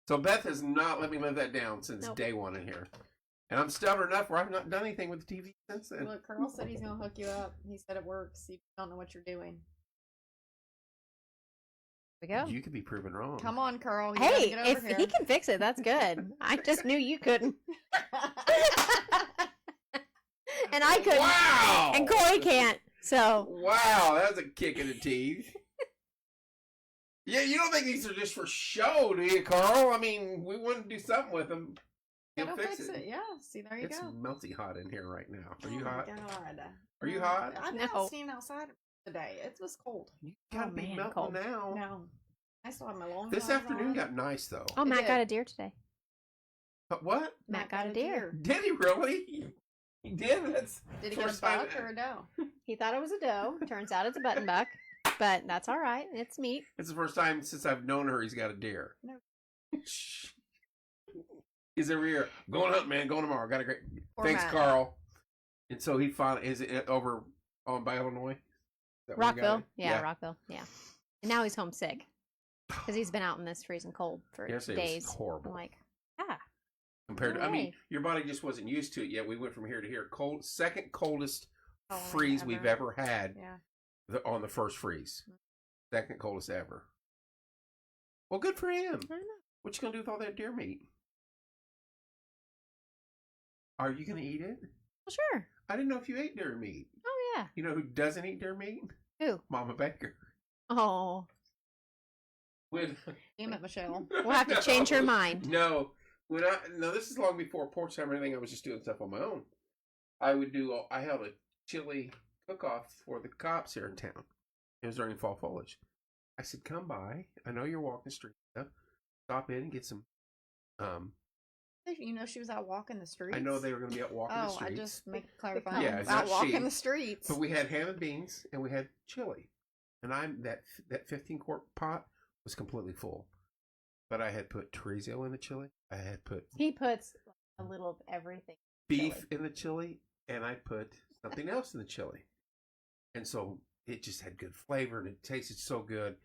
So Beth has not let me live that down since day one in here. And I'm stubborn enough where I've not done anything with the TV since then. Look, Carl said he's gonna hook you up. He said it works. You don't know what you're doing. Here we go. You could be proven wrong. Come on, Carl. You Hey, gotta get over if here. he can fix it, that's good. I just knew you couldn't. And I couldn't. Wow! And Corey can't. So. Wow, that was a kick in the teeth. Yeah, you don't think these are just for show, do you, Carl? I mean, we want to do something with them. He'll Gotta fix fix it. Yeah. See, there you It's go. melty hot in here right now. Are you Oh my hot? God. Are you hot? I'm No. not standing outside today. It was cold. You gotta Oh, be man, melting cold. now. No. I still have my long This johns afternoon on. got nice though. Oh, Matt did. got a deer today. But what? Matt got a deer. Did he really? He did. That's Did he get a first time- buck or a doe? He thought it was a doe. Turns out it's a button buck. But that's all right. It's meat. It's the first time since I've known her he's got a deer. No. Shh. He's every year going hunting, man. Going tomorrow. Got a great. Poor Thanks, Matt. Carl. And so he finally is it over on by Illinois. Is that where you got Rockville. it? Yeah, Rockville. Yeah. And now he's homesick. Because he's been out in this freezing cold for Yesterday days. was horrible. I'm like, ah. Compared to, no I mean, way. your body just wasn't used to it yet. We went from here to here. Cold, second coldest Oh, freeze we've ever had Yeah. on the first freeze. Second coldest ever. Well, good for him. I don't know. What you gonna do with all that deer meat? Are you gonna eat it? Well, sure. I didn't know if you ate deer meat. Oh, yeah. You know who doesn't eat deer meat? Who? Mama Baker. Oh. When Damn it, Michelle. We'll have to change her mind. No, this is long before porch time or anything. I was just doing stuff on my own. I held a chili cook-off for the cops here in town. It was during fall foliage. I said, "Come by. I know you're walking the street. Stop in and get some." You know she was out walking the streets. I know they were going to be out walking the Oh, I streets. just make clarify. Yeah, it's out not walking she. the streets. But we had ham and beans and we had chili, and that 15-quart pot was completely full. But I had put chorizo in the chili. I had put He puts a little of everything. beef in the chili, and I put something else in the chili. And so it just had good flavor, and it tasted so good.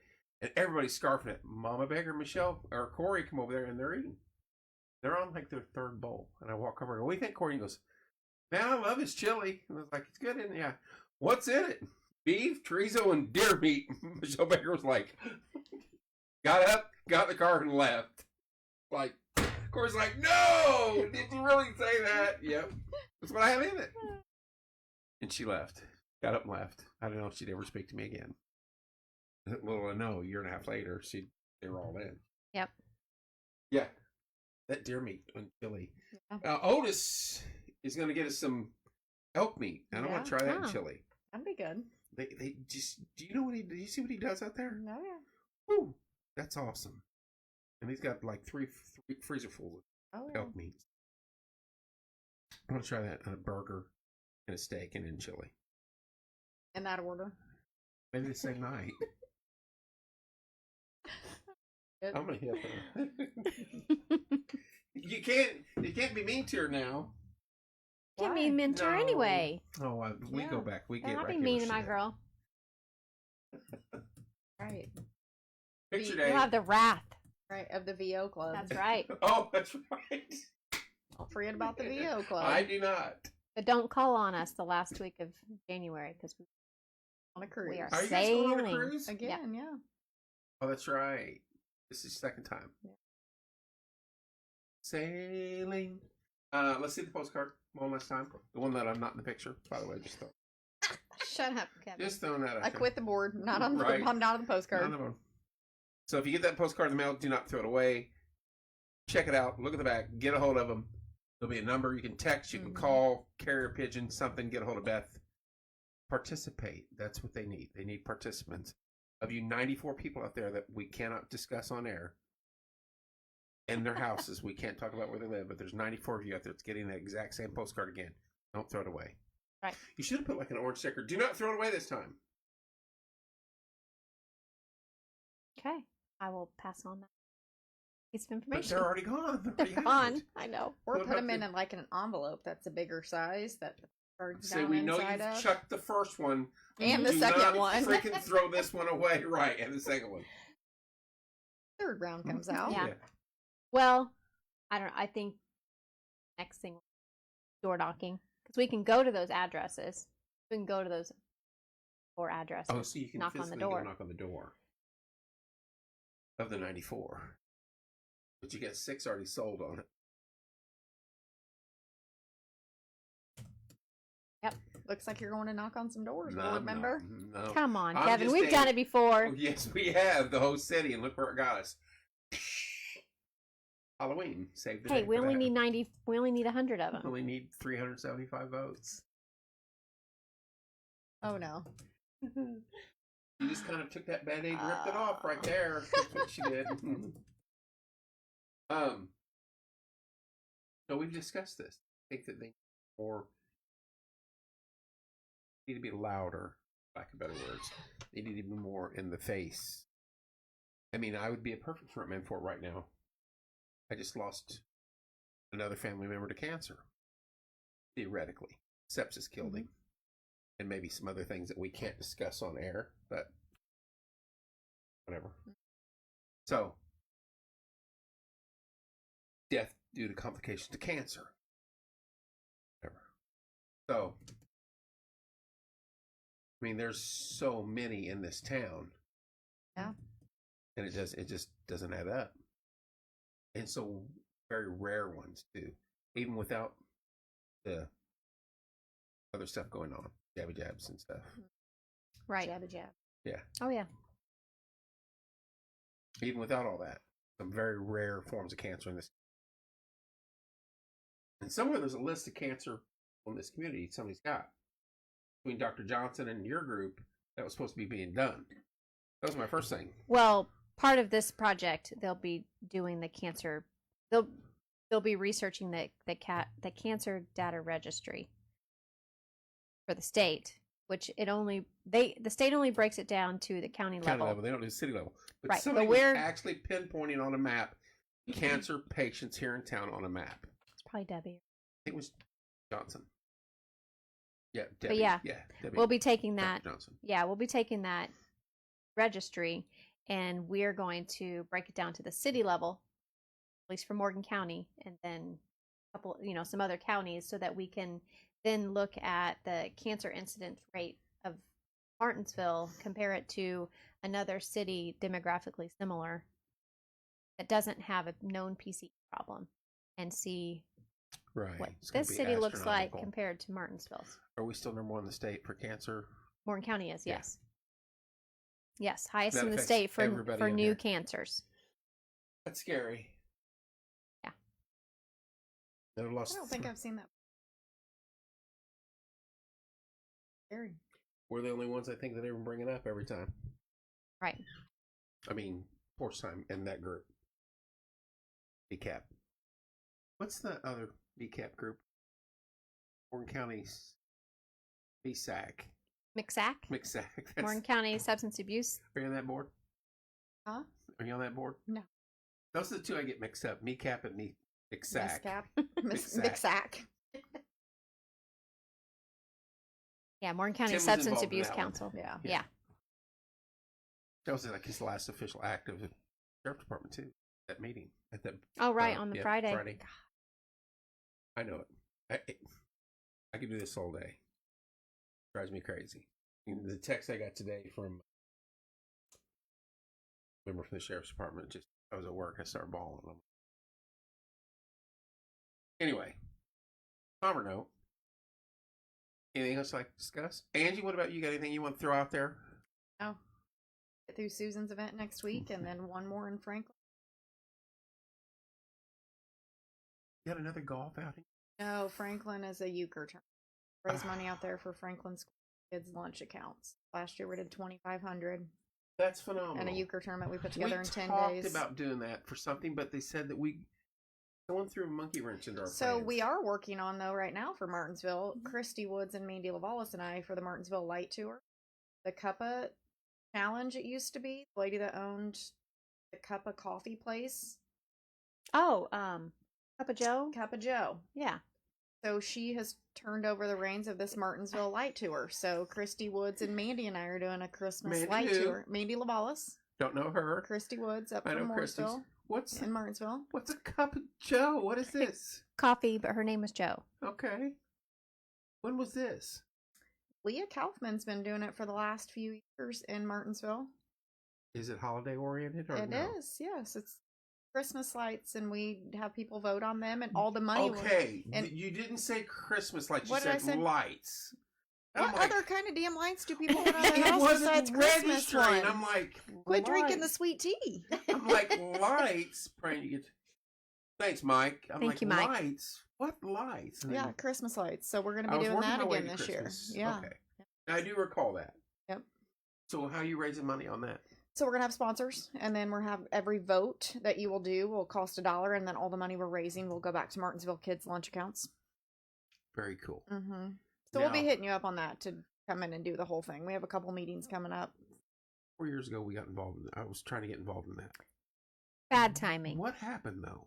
And everybody's scarfing it. Mama Baker, Michelle, or Corey come over there, and they're eating. They're on like their third bowl. And I walk over and go, "What do you think, Corey?" And he goes, "Man, I love his chili." And I was like, "It's good, isn't it?" "Yeah." "What's in it?" "Beef, chorizo, and deer meat." Michelle Baker was like, got up, got in the car, and left. Like, Corey's like, "No! Did you really say that?" "Yep. That's what I have in it." And she left. Got up and left. I don't know if she'd ever speak to me again. Little I know, a year and a half later, they were all in. Yep. Yeah. That deer meat and chili. Yeah. Otis is going to get us some elk meat. I don't want to Yeah. try that in Oh. chili. That'd be good. They just, do you know what do you see what he does out there? Oh, yeah. Woo, that's awesome. And he's got like three freezer full Oh, of yeah. elk meat. I want to try that on a burger and a steak and in chili. In that order. Maybe the same night. Good. I'm gonna hit her. You can't be mean to her now. Can't Why? be mean to her No. anyway. Oh, we Yeah. go back. We Better get not right be mean to my girl. Right. Picture You'll day. You'll have the wrath. Right. Of the VO Club. That's right. Oh, that's right. Don't forget about the VO Club. I do not. But don't call on us the last week of January because On a cruise. we are Are you guys going on a sailing. cruise? Again, yeah. Oh, that's right. This is your second time. Yeah. Sailing. Let's see the postcard one last time. The one that I'm not in the picture, by the way. Just Shut up, Kevin. throwing that out I there. quit the board. Not on the. Right. I'm not on the postcard. None of them. So if you get that postcard in the mail, do not throw it away. Check it out. Look at the back. Get a hold of them. There'll be a number you can text, you can call, carrier pigeon, something. Get a hold of Beth. Participate. That's what they need. They need participants. Of you 94 people out there that we cannot discuss on air, in their houses, we can't talk about where they live, but there's 94 of you out there that's getting the exact same postcard again. Don't throw it away. Right. You should have put like an orange sticker. Do not throw it away this time. Okay. I will pass on that piece of But information. they're already gone. They're already Gone. out. I know. Or What put them about in like an envelope that's a bigger size that the bird's Say down we know inside you've of. chucked the first one. And the Do second not one. freaking throw this one away. Right, and the second one. Third round comes out. Yeah. Well, I don't. I think next thing, door knocking, because we can go to those addresses. We can go to those 4 addresses. Oh, so you can knock on the physically go door. knock on the door of the 94. But you got 6 already sold on it. Looks like you're going to knock on some doors, No, board member. No. Come on, I'm Kevin. just We've done saying- it before. Oh, yes, we have. The whole city, and look where it got us. Halloween. Save the Hey, day we for only that. need 90. We only need 100 of We them. only need 375 votes. Oh no. You just kind of took that Band-Aid and ripped it off right there. That's what she did. So we've discussed this. I think that they need to be louder, lack of better words. They need to be more in the face. I mean, I would be a perfect frontman for it right now. I just lost another family member to cancer. Theoretically. Sepsis killed him. And maybe some other things that we can't discuss on air, but whatever. So, death due to complications to cancer. Whatever. So, I mean, there's so many in this town. Yeah. And it just doesn't add up. And so very rare ones too. Even without the other stuff going on. Jabby jabs and stuff. Right. Jabba jab. Yeah. Oh yeah. Even without all that. Some very rare forms of cancer in this. And somewhere there's a list of cancer in this community somebody's got. Between Dr. Johnson and your group that was supposed to be being done. That was my first thing. Well, part of this project, they'll be doing the cancer. They'll be researching the cancer data registry for the state, which the state only breaks it down to the county level. They don't do city level. But Right, but somebody was we're- actually pinpointing on a map cancer patients here in town on a map. It's probably Debbie. It was Johnson. Yeah, But Debbie. yeah, Debbie. we'll be taking Dr. that. Johnson. Yeah, we'll be taking that registry, and we're going to break it down to the city level, at least for Morgan County, and then a couple, some other counties, so that we can then look at the cancer incidence rate of Martinsville, compare it to another city demographically similar that doesn't have a known PCE problem, and see Right. what It's gonna this be city looks like astronomical. compared to Martinsville's. Are we still number 1 in the state for cancer? Morgan County is, Yeah. yes. Yes, highest That in the affects state everybody for in new here. cancers. That's scary. Yeah. Never I lost. don't think I've seen that. Scary. We're the only ones I think that even bring it up every time. Right. I mean, first time in that group. DCAP. What's the other DCAP group? Morgan County's BSAC. McSack, McSAC. Morgan County Substance Abuse. Are you on that board? Huh? Are you on that board? No. Those are the two I get mixed up. MCAP and McSAC. Miss Mixac. Sack. Yeah, Morgan County Tim was Substance involved in Abuse that one. Council. Yeah. Yeah. That was like his last official act of the sheriff department too. That meeting at that. Oh, right, on the yeah, Friday. I know it. I could do this all day. Drives me crazy. The text I got today from a member from the sheriff's department, just I was at work, I started bawling. Anyway, somber note. Anything else like to discuss? Angie, what about you? Got anything you want to throw out there? Oh, get through Susan's event next week, and then one more in Franklin. You got another golf outing? No, Franklin is a euchre tournament. Raise money out there for Franklin School kids' lunch accounts. Last year we did $2,500, That's phenomenal. and a euchre tournament we put together in 10 We days. talked about doing that for something, but they said that someone threw a monkey wrench into our So plans. we are working on, though, right now for Martinsville. Christy Woods and Mandy Lavalas and I for the Martinsville Light Tour. The Cuppa Challenge, it used to be. The lady that owned the Cuppa coffee place. Oh, Papa Joe? Cuppa Joe. Yeah. So she has turned over the reins of this Martinsville Light Tour. So Christy Woods and Mandy and I are doing a Christmas Mandy Light who? Tour. Mandy Lavalas. Don't know her. Christy Woods up I from know Christy's. Mooresville What's in Martinsville. a cup of Joe? What is this? Coffee, but her name was Joe. Okay. When was this? Leah Kaufman's been doing it for the last few years in Martinsville. Is it holiday oriented or It no? is, yes. It's Christmas lights, and we have people vote on them, and all the money. Okay, and you didn't say Christmas lights. You What did I said say? lights. And I'm what like, other kind of damn lights do people put on their it house besides wasn't Christmas registering. one? I'm like, Quit drinking the lights. sweet tea. I'm like, lights. Praying you get. Thanks, Mike. I'm Thank like, you, Mike. Lights. What lights? And Yeah, then Christmas lights. So we're going to I be was doing working that my way again to this year. Christmas. Yeah. Okay. I do recall that. Yep. So how are you raising money on that? So we're gonna have sponsors, and then we're have every vote that you will do will cost $1, and then all the money we're raising will go back to Martinsville kids' lunch accounts. Very cool. Mm-hmm. So we'll be Now- hitting you up on that to come in and do the whole thing. We have a couple meetings coming up. 4 years ago, we got involved in that. I was trying to get involved in that. Bad timing. What happened though?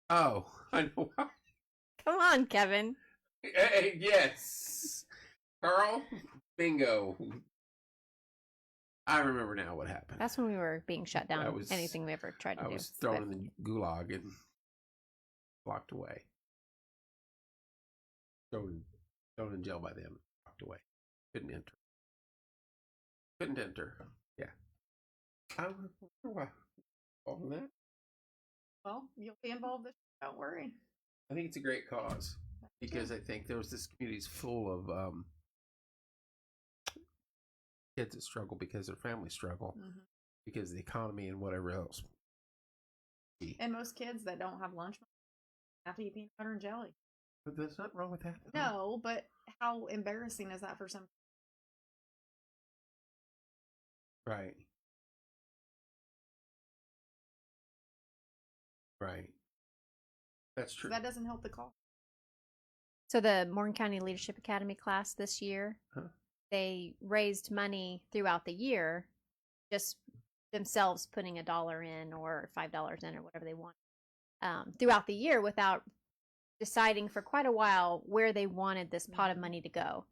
Oh, I know. Come on, Kevin. Hey, yes, Carl. Bingo. I remember now what happened. That's when we were being shut down. I was- Anything we ever tried to I do. was thrown But in the gulag and locked away. Thrown in jail by them. Locked away. Couldn't enter. Yeah. I wonder why. All of that. Well, you'll be involved this year, don't worry. I think it's a great cause because I think there was this community's full of kids that struggle because their families struggle because of the economy and whatever else. And most kids that don't have lunch money have to eat peanut butter and jelly. But there's nothing wrong with that. No, but how embarrassing is that for some? Right. Right. That's true. That doesn't help the cause. So the Morgan County Leadership Academy class this year, Huh? they raised money throughout the year, just themselves putting $1 in or $5 in or whatever they want throughout the year without deciding for quite a while where they wanted this pot of money to go.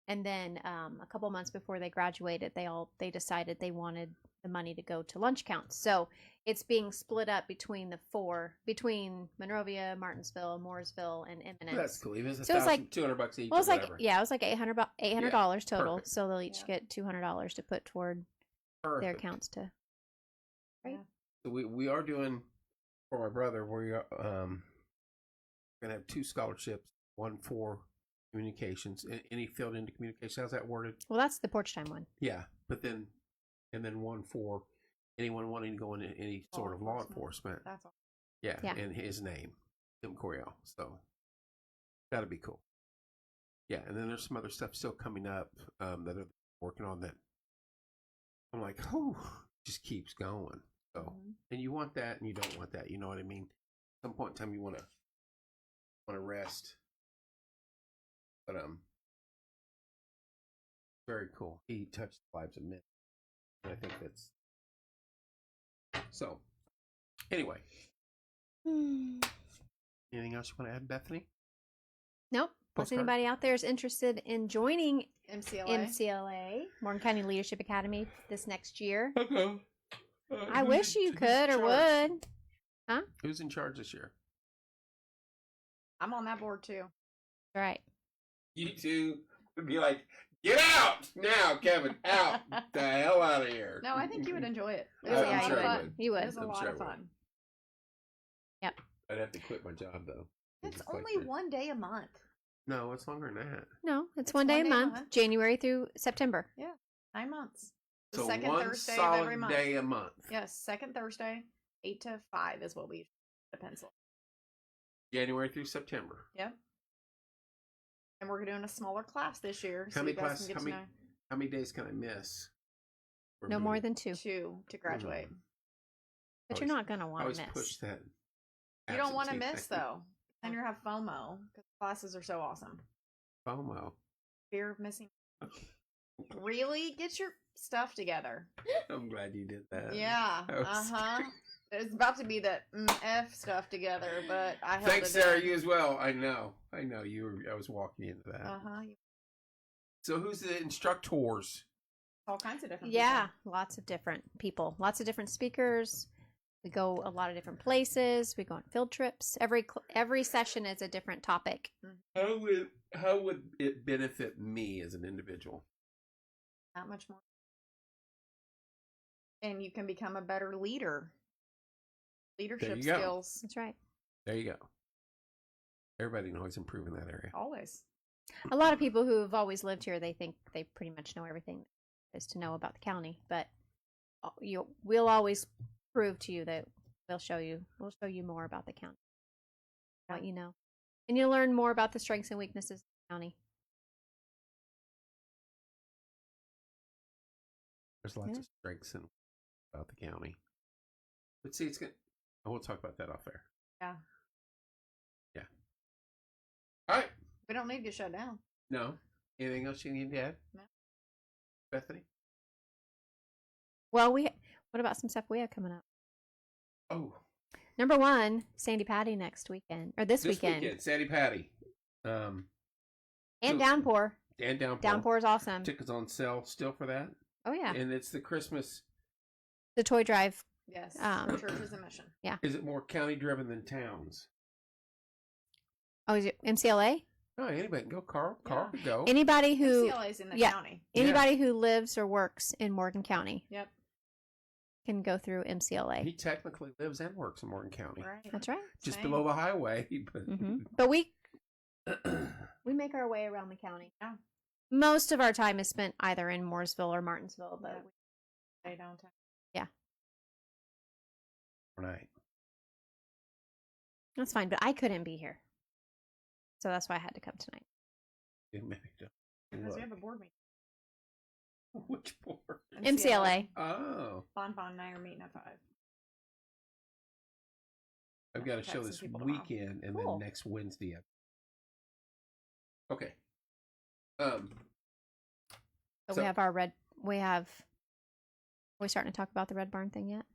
And then a couple months before they graduated, they decided they wanted the money to go to lunch counts. So it's being split up between Monrovia, Martinsville, Mooresville, and Eminence. That's cool. Even if it's So it's like- $200 each. Well, it's or like whatever. it was like $800 total. perfect. So they'll each Yeah. get $200 to put toward their Perfect. accounts to. Right. So we are doing for my brother. We are gonna have 2 scholarships. One for communications. Any field into communications. How's that worded? Well, that's the porch time one. Yeah, but then one for anyone wanting to go into any sort of law enforcement. That's all. Yeah, Yeah. and his name, Tim Coriel. So that'll be cool. Yeah, and then there's some other stuff still coming up that are working on that. I'm like, oh, just keeps going. So, and you want that, and you don't want that. You know what I mean? At some point in time, you want to rest. But very cool. He touched the lives of men, and I think that's so. Anyway. Anything else you want to add, Bethany? Nope. Unless Postcard? anybody out there is interested in joining MCLA. MCLA, Morgan County Leadership Academy, this next year, Okay. I wish you could or would. Who's in charge this year? I'm on that board too. All right. You two would be like, get out now, Kevin, out the hell out of here. No, I think you would enjoy it. It I'm was a lot sure of I fun. would. You It would. was a I'm lot sure of I would. fun. I'd have to quit my job though. It's Just like only for- 1 day a month. No, it's longer than that. No, it's It's one day a 1 month, January through September. 9 months. The So second one Thursday of solid every month. day a month. Yes, second Thursday, 8 to 5 is what we use to pencil. January through September. Yep. And we're doing a smaller class this year. How so many you guys classes? can get How to many? know How many days can I miss? Or No do more we- than 2. 2 to graduate. But you're Always- not going to I want always to miss. push that. You don't want to absentee miss thing. though. Then you have FOMO because classes are so awesome. FOMO. Fear of missing. Really? Get your stuff together. I'm glad you did that. Yeah. that was Uh-huh. It's about to be that F stuff together, but I held Thanks, it Sarah. in. You as well. I know. You were. I was walking into that. Uh-huh. So who's the instructors? All kinds of different Yeah, lots of different people, lots of different speakers. We go a lot of different places. We go on field trips. Every session is a different topic. How would it benefit me as an individual? Not much more. And you can become a better leader. Leadership you go. skills. That's right. There you go. Everybody can always improve in that area. Always. A lot of people who have always lived here, they think they pretty much know everything there is to know about the county. But we'll always prove to you that we'll show you more about the county. What you know, and you'll learn more about the strengths and weaknesses of the county. There's lots Yeah. of strengths about the county. But see, it's good. Oh, we'll talk about that off air. Yeah. Yeah. All right. We don't need to get shut down. No. Anything else you need to add? No. Bethany? Well, what about some stuff we have coming up? Oh. Number 1, Sandy Patty next weekend or this weekend. Sandy Patty. And so- Downpour. And Downpour. Downpour is awesome. Tickets on sale still for that. Oh yeah, And it's the Christmas. the toy drive. Yes. Um, for churches and mission. Is it more county driven than towns? Oh, is it MCLA? Oh, anybody can go. Carl Yeah. could go. Anybody who CLA's in the yeah. county. anybody who lives or works in Morgan County Yep. can go through MCLA. He technically lives and works in Morgan County. Right. That's right. Just Same. below the highway. But But we make our way around the county. Yeah. Most of our time is spent either in Mooresville or Martinsville, but Yeah. Stay downtown. Right. that's fine. But I couldn't be here, so that's why I had to come tonight. Because we have a board meeting. Which board? MCLA. Oh. Bonbon and I are meeting at 5. I've got to show Texting this people tomorrow. weekend and Cool. then next Wednesday. Okay. But So- we have our red. Are we starting to talk about the Red Barn thing yet?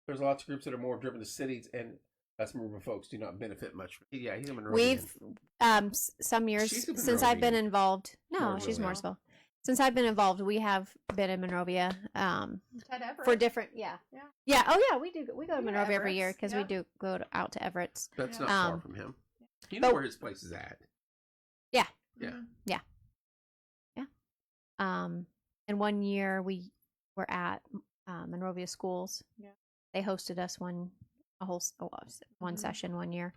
There's lots of groups that are more driven to cities, and us Monroe folks do not benefit much. Yeah, he's a Monroe. We've some years She's a since I've been Monrovian. involved. No, she's Mooresville. Mooresville. Since I've been involved, we have been in Monrovia Ted Everett. for different. Yeah. Oh yeah, we do. We go to Yeah, Monrovia every year Everett's, because yeah. we do go out to Everett's. That's Yeah. not far from him. You know but- where his place is at. Yeah. Yeah. Mhm. And one year we were at Monrovia Schools. Yeah. They hosted us one Mhm. session one year.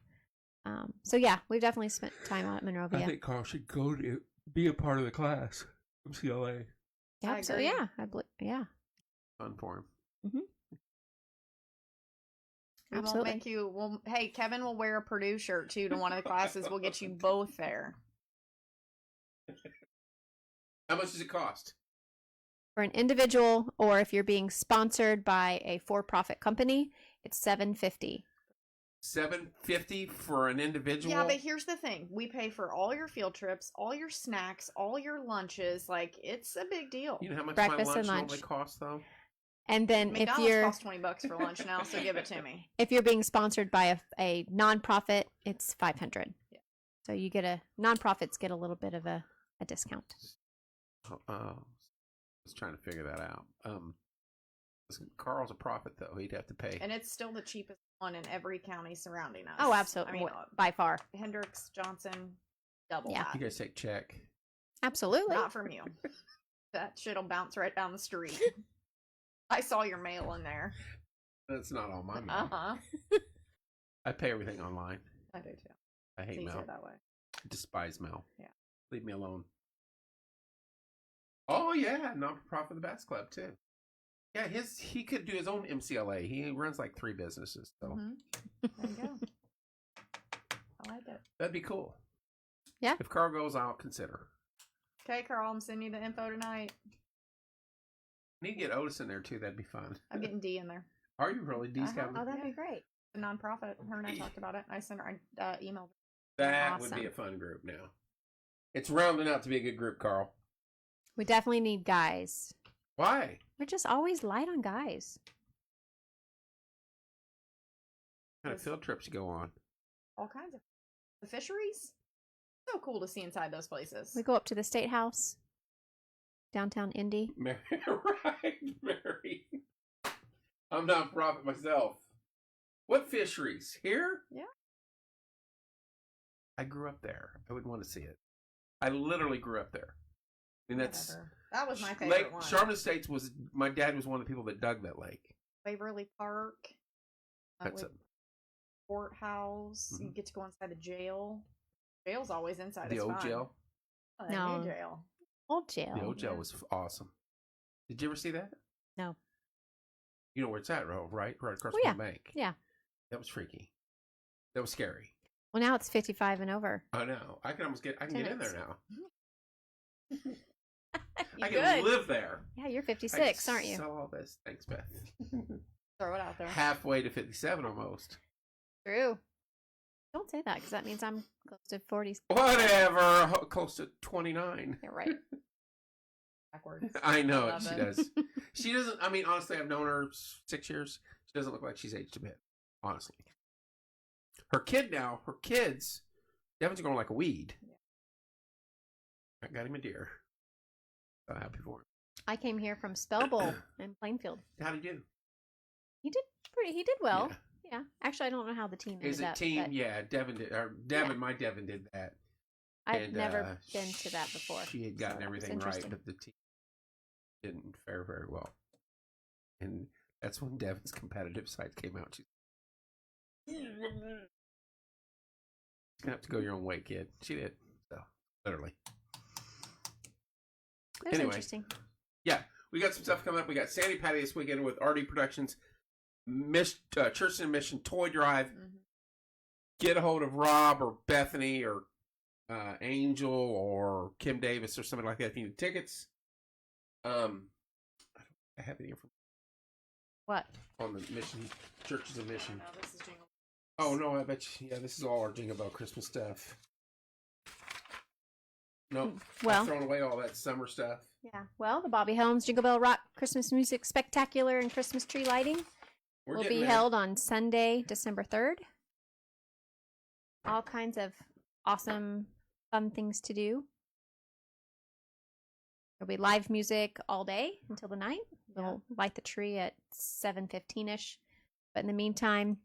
So yeah, we've definitely spent time out at Monrovia. Carl should go to be a part of the class from CLA. Yeah, I so agree. yeah, yeah, Fun for him. We absolutely. won't make you. Hey, Kevin will wear a Purdue shirt too to one of the classes. We'll get you both there. How much does it cost? For an individual, or if you're being sponsored by a for-profit company, it's $750. $750 for an individual. Yeah, but here's the thing: we pay for all your field trips, all your snacks, all your lunches. Like it's a big deal. You know how much Breakfast my and lunch lunch. normally costs, though? And then McDonald's costs $20 for lunch now, so give it to me. if you're being sponsored by a nonprofit, it's $500. Yeah. So you get nonprofits get a little bit of a discount. I was trying to figure that out. Carl's a profit, though. He'd have to pay. And it's still the cheapest one in every county surrounding us. Oh, absolutely, I mean, by far. Hendricks, Johnson, double Yeah. that. You guys take check. Absolutely. Not from you. That shit'll bounce right down the street. I saw your mail in there. That's not all my mail. Uh-huh. I pay everything online. I do too. I It's hate easier mail. that way. I despise mail. Yeah. Leave me alone. Oh yeah, not-for-profit the Bass Club too. Yeah, he could do his own MCLA. He runs like 3 businesses, so Mhm. There you go. I like it. that'd be cool. Yeah. If Carl goes, I'll consider. Okay, Carl, I'm sending you the info tonight. Need to get Otis in there too. That'd be fun. I'm getting D in there. Are you really? D's Uh-huh. coming? Oh, that'd be great. The nonprofit. Her and I talked about it. I sent her an email. That would be Awesome. a fun group now. It's rounding out to be a good group, Carl. We definitely need guys. Why? We're just always light on guys. What kind of field trips you go on? All kinds of the fisheries. So cool to see inside those places. We go up to the State House, downtown Indy. Mary, right, Mary. I'm not profit myself. What fisheries? Here? Yeah. I grew up there. I wouldn't want to see it. I literally grew up there. I mean, that's Whatever. That was my favorite Lake one. Charmin Estates was. My dad was one of the people that dug that lake. Waverly Park. That's with it. courthouse. You Mhm. get to go inside the jail. Jail's always inside. The It's old fun. jail. Oh, the No. new jail. Old jail. The old jail yeah. was awesome. Did you ever see that? No. You know where it's at, right? Right across Oh, from yeah. the bank. Yeah. That was freaky. That was scary. Well, now it's 55 and over. I know. I can almost get. I can get in there now. You I can could. live there. Yeah, you're I can 56, aren't you? Sell all this. Thanks, Beth. Throw it out there. Halfway to 57 almost. True. Don't say that because that means I'm close to 40. Whatever. Close to 29. You're right. Backwards. I know Love she it. does. She doesn't. I mean, honestly, I've known her 6 years. She doesn't look like she's aged a bit. Honestly, her kids, Devin's growing like a weed. Yeah. I got him a deer. So happy for him. I came here from Spell Bowl in Plainfield. How'd he do? He did well. Yeah. Yeah. Actually, I don't know how the team ended Is it up. team? but Yeah, Devin did. Or Devin, Yeah. my Devin did that. I've And, never been to that before. She had gotten so it was everything right, interesting. but the team didn't fare very well. And that's when Devin's competitive side came out. She's gonna have to go your own way, kid. She did. So literally. That's anyway. interesting. Yeah, we got some stuff coming up. We got Sandy Patty this weekend with RD Productions, Church and Mission Toy Drive. Mhm. Get a hold of Rob or Bethany or Angel or Kim Davis or somebody like that if you need tickets. I don't have any information What? on the mission, Churches of Mission. No, this is Jingle. Oh no, I bet you. Yeah, this is all our Jingle Bell Christmas stuff. No, Well- I've thrown away all that summer stuff. Yeah. Well, the Bobby Helms Jingle Bell Rock Christmas Music Spectacular and Christmas Tree Lighting We're will getting be there. held on Sunday, December 3rd. All kinds of awesome, fun things to do. There'll be live music all day until the night. We'll light the tree at 7:15ish. But in the meantime,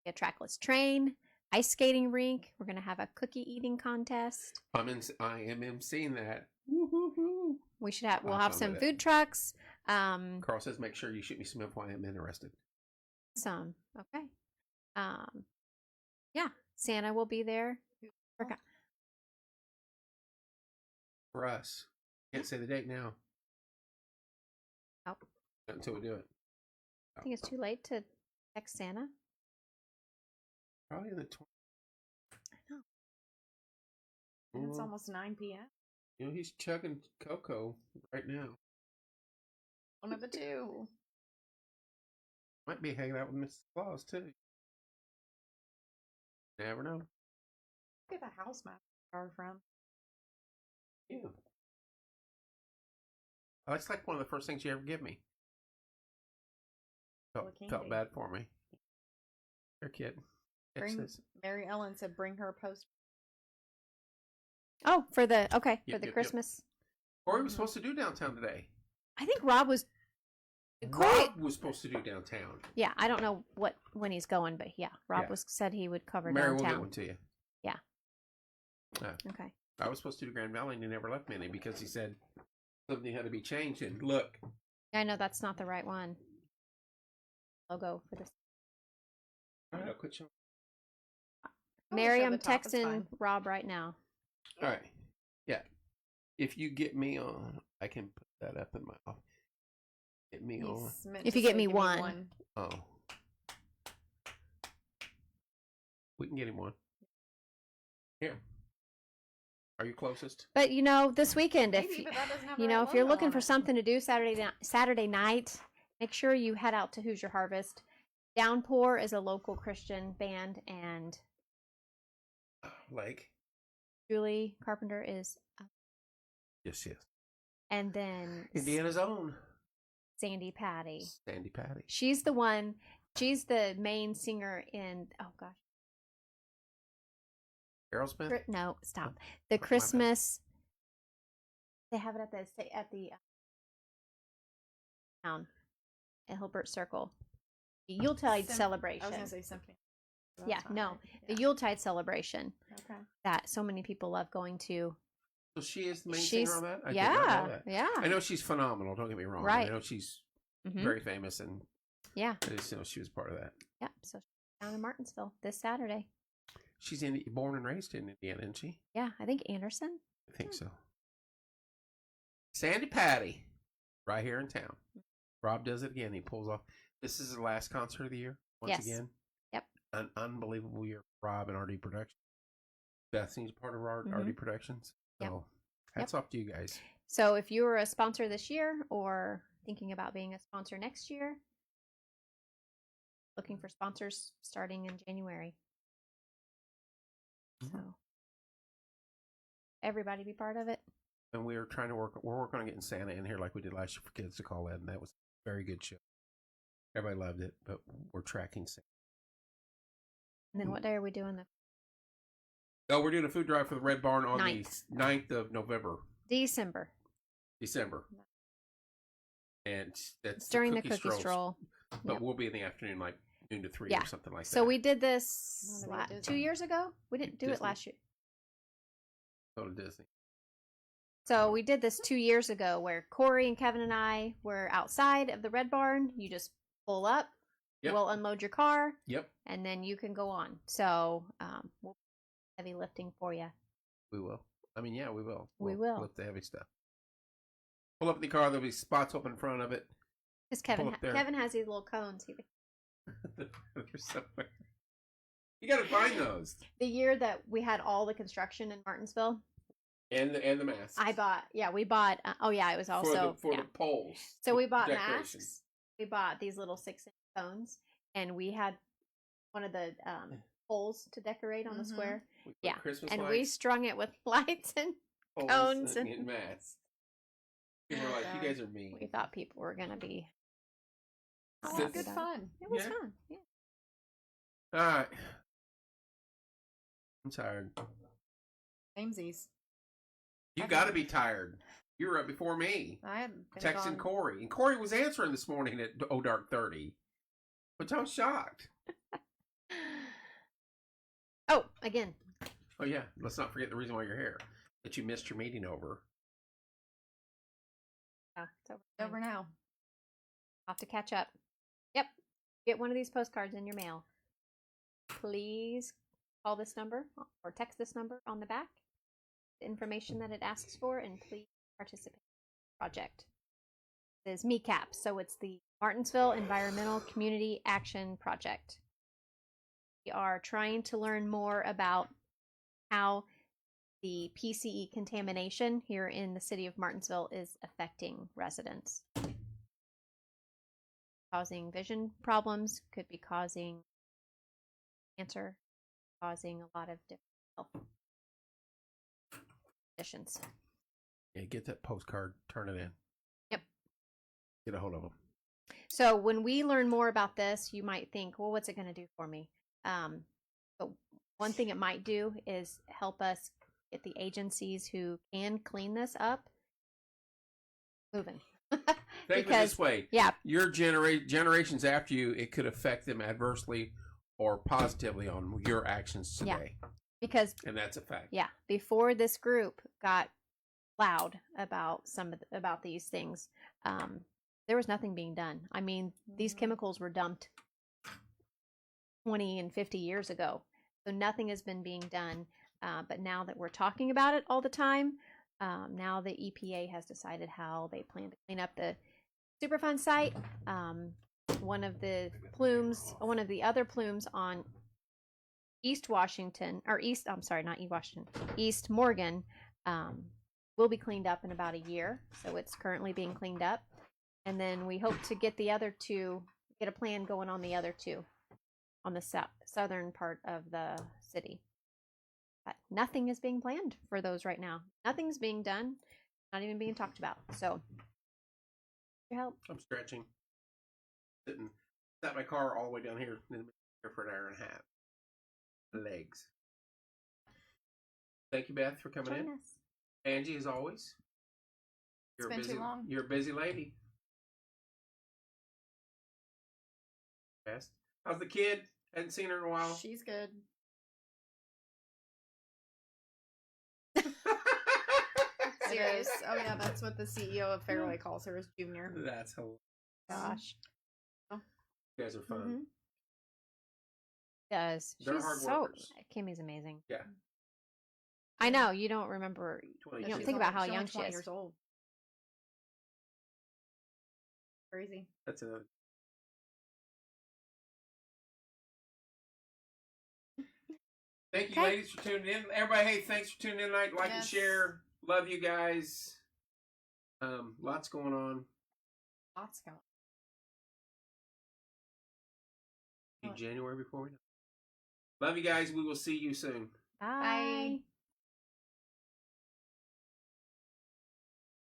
a trackless train, ice skating rink. We're gonna have a cookie eating contest. I am emceeing that. Woo-hoo-hoo. We should have. We'll I'll have come some with it. food trucks. Carl says, make sure you shoot me some info. I am interested. Some. Okay. Yeah. Santa will be there. For us. Can't say the date now. Oh. Not until we do it. I think it's too late to text Santa. Probably in the 20. And it's Well, almost 9 p.m. you know, he's chugging cocoa right now. One of the two. Might be hanging out with Mrs. Claus, too. Never know. Look at the house map are from. Yeah. That's like one of the first things you ever give me. Full of Felt candy. bad for me. Your kid. Catch Bring, this. Mary Ellen said bring her a post. Oh, for the Yep, for the yep. Christmas. Corey was supposed to do downtown today. I think Rob was. Corey. Rob was supposed to do downtown. Yeah, I don't know when he's going, but yeah, Rob Yeah. said he would cover Mary will downtown. get one to you. Yeah. Okay. I was supposed to do Grand Valley and he never left me because he said something had to be changed. And look, I know that's not the right one. Logo for this. all right, I'll quit showing. Mary, show I'm the top, it's texting fine. Rob right now. All right. Yeah. If you get me on, I can put that up in my office. Get me on. He's meant If to you get say, me "Give one." Oh. We can get him one. Here. Are you closest? But you know, this weekend, if Maybe, but that doesn't have you the know, right if you're logo looking on for it. something to do Saturday night, make sure you head out to Hoosier Harvest. Downpour is a local Christian band, and Lake? Julie Carpenter is, Yes, yes. and then Indiana's own. Sandy Patty. Sandy Patty. She's the one. She's the main singer in. Oh gosh, Aerosmith? no, stop. Oh, The my bad. Christmas. They have it at the town at Hilbert Circle. The Yuletide celebration. I was gonna say something. Yeah, no, the Yuletide celebration Okay. that so many people love going to. So she is the main She's singer on that? I did not know yeah, that. yeah, I know she's phenomenal, don't get me wrong. Right. I know she's Mhm. very famous, and yeah, I just know she was part of that. yeah. So down in Martinsville this Saturday. She's born and raised in Indiana, isn't she? Yeah, I think Anderson. I think so. Sandy Patty, right here in town. Rob does it again. He pulls off. This is the last concert of the year, once Yes. again. Yep. An unbelievable year for Rob and RD Productions. Bethany's part of our RD Productions. Yep. So, hats off to you guys. So if you were a sponsor this year or thinking about being a sponsor next year, looking for sponsors starting in January. So everybody be part of it. And we're working on getting Santa in here like we did last year for Kids to Call In. And that was a very good show. Everybody loved it, but we're tracking Santa. And then what day are we doing the Oh, we're doing a food drive for the Red Barn on Ninth. the 9th of November, December? December. And that's It's during the cookie stroll. But Yep. we'll be in the afternoon, like noon to 3 Yeah. or something like that. So we did this Wanna be at 2 years ago. We didn't do it Disney. last year. Go to Disney. So we did this 2 years ago where Corey and Kevin and I were outside of the Red Barn. You just pull up, Yep. we'll unload your car, Yep, and then you can go on. So we'll do heavy lifting for you. we will. I mean, yeah, we will. We We'll will. lift the heavy stuff. Pull up in the car. There'll be spots up in front of it. Because Pull up there. Kevin has these little cones. They're somewhere. You got to find those. The year that we had all the construction in Martinsville, And the masks. we bought. It was also for the poles. So we bought decoration. masks. We bought these little 6-inch cones, and we had one of the poles to decorate on the Mhm. square. We put Yeah, Christmas and we lights, strung it with lights, and poles, cones and and- masks. People were like, "You guys are mean." we thought people were gonna be. not Oh, Sit- happy good about it. fun. It was Yeah. fun. Yeah. All right. I'm tired. Samesies. You got to be tired. You were up before me. I had been Texting gone. Corey. And Corey was answering this morning at dark 30. Which I'm shocked. Oh, again. Oh, yeah. Let's not forget the reason why you're here. That you missed your meeting over. Oh, it's over. It's over now. I'll have to catch up. Yep. Get one of these postcards in your mail. Please call this number or text this number on the back. The information that it asks for, and please participate in the project. It is MECAP, so it's the Martinsville Environmental Community Action Project. We are trying to learn more about how the PCE contamination here in the city of Martinsville is affecting residents. Causing vision problems, could be causing cancer, causing a lot of different health conditions. Yeah, get that postcard. Turn it in. Yep. Get a hold of them. So when we learn more about this, you might think, well, what's it going to do for me? But one thing it might do is help us get the agencies who can clean this up moving. Think of it this way. Yeah. Your generations after you, it could affect them adversely or positively on your actions Yeah. today. Because And that's a fact. yeah, before this group got loud about about these things, there was nothing being done. I mean, these chemicals were dumped 20 and 50 years ago, so nothing has been being done. But now that we're talking about it all the time, now the EPA has decided how they plan to clean up the Superfund site. One of the other plumes on East Washington, or East, I'm sorry, not East Washington, East Morgan, will be cleaned up in about a year. So it's currently being cleaned up. And then we hope to get the other two, get a plan going on the other two on the southern part of the city. But nothing is being planned for those right now. Nothing's being done, not even being talked about. So, your help. I'm stretching. Sat my car all the way down here, and then here for an hour and a half. Legs. Thank you, Beth, for coming Join in. us. Angie, as always. It's been too long. You're a busy lady. Best. How's the kid? Hadn't seen her in a while. She's good. Serious. Oh yeah, that's what the CEO of Fairway calls her, is Junior. That's hilarious. Gosh. You guys are fun. Mhm. Does. They're She's hard so workers. Kimmy's amazing. Yeah. I know, you don't remember 20 you don't she's think only- about how she's young only she 20 is. years old. Crazy. That's another. Thank you, Okay. ladies, for tuning in. Everybody, hey, thanks for tuning in tonight. Like and Yes. share. Love you guys. Lots going on. Lots going. Be January before we know. Love you guys. We will see you soon. Bye. Bye.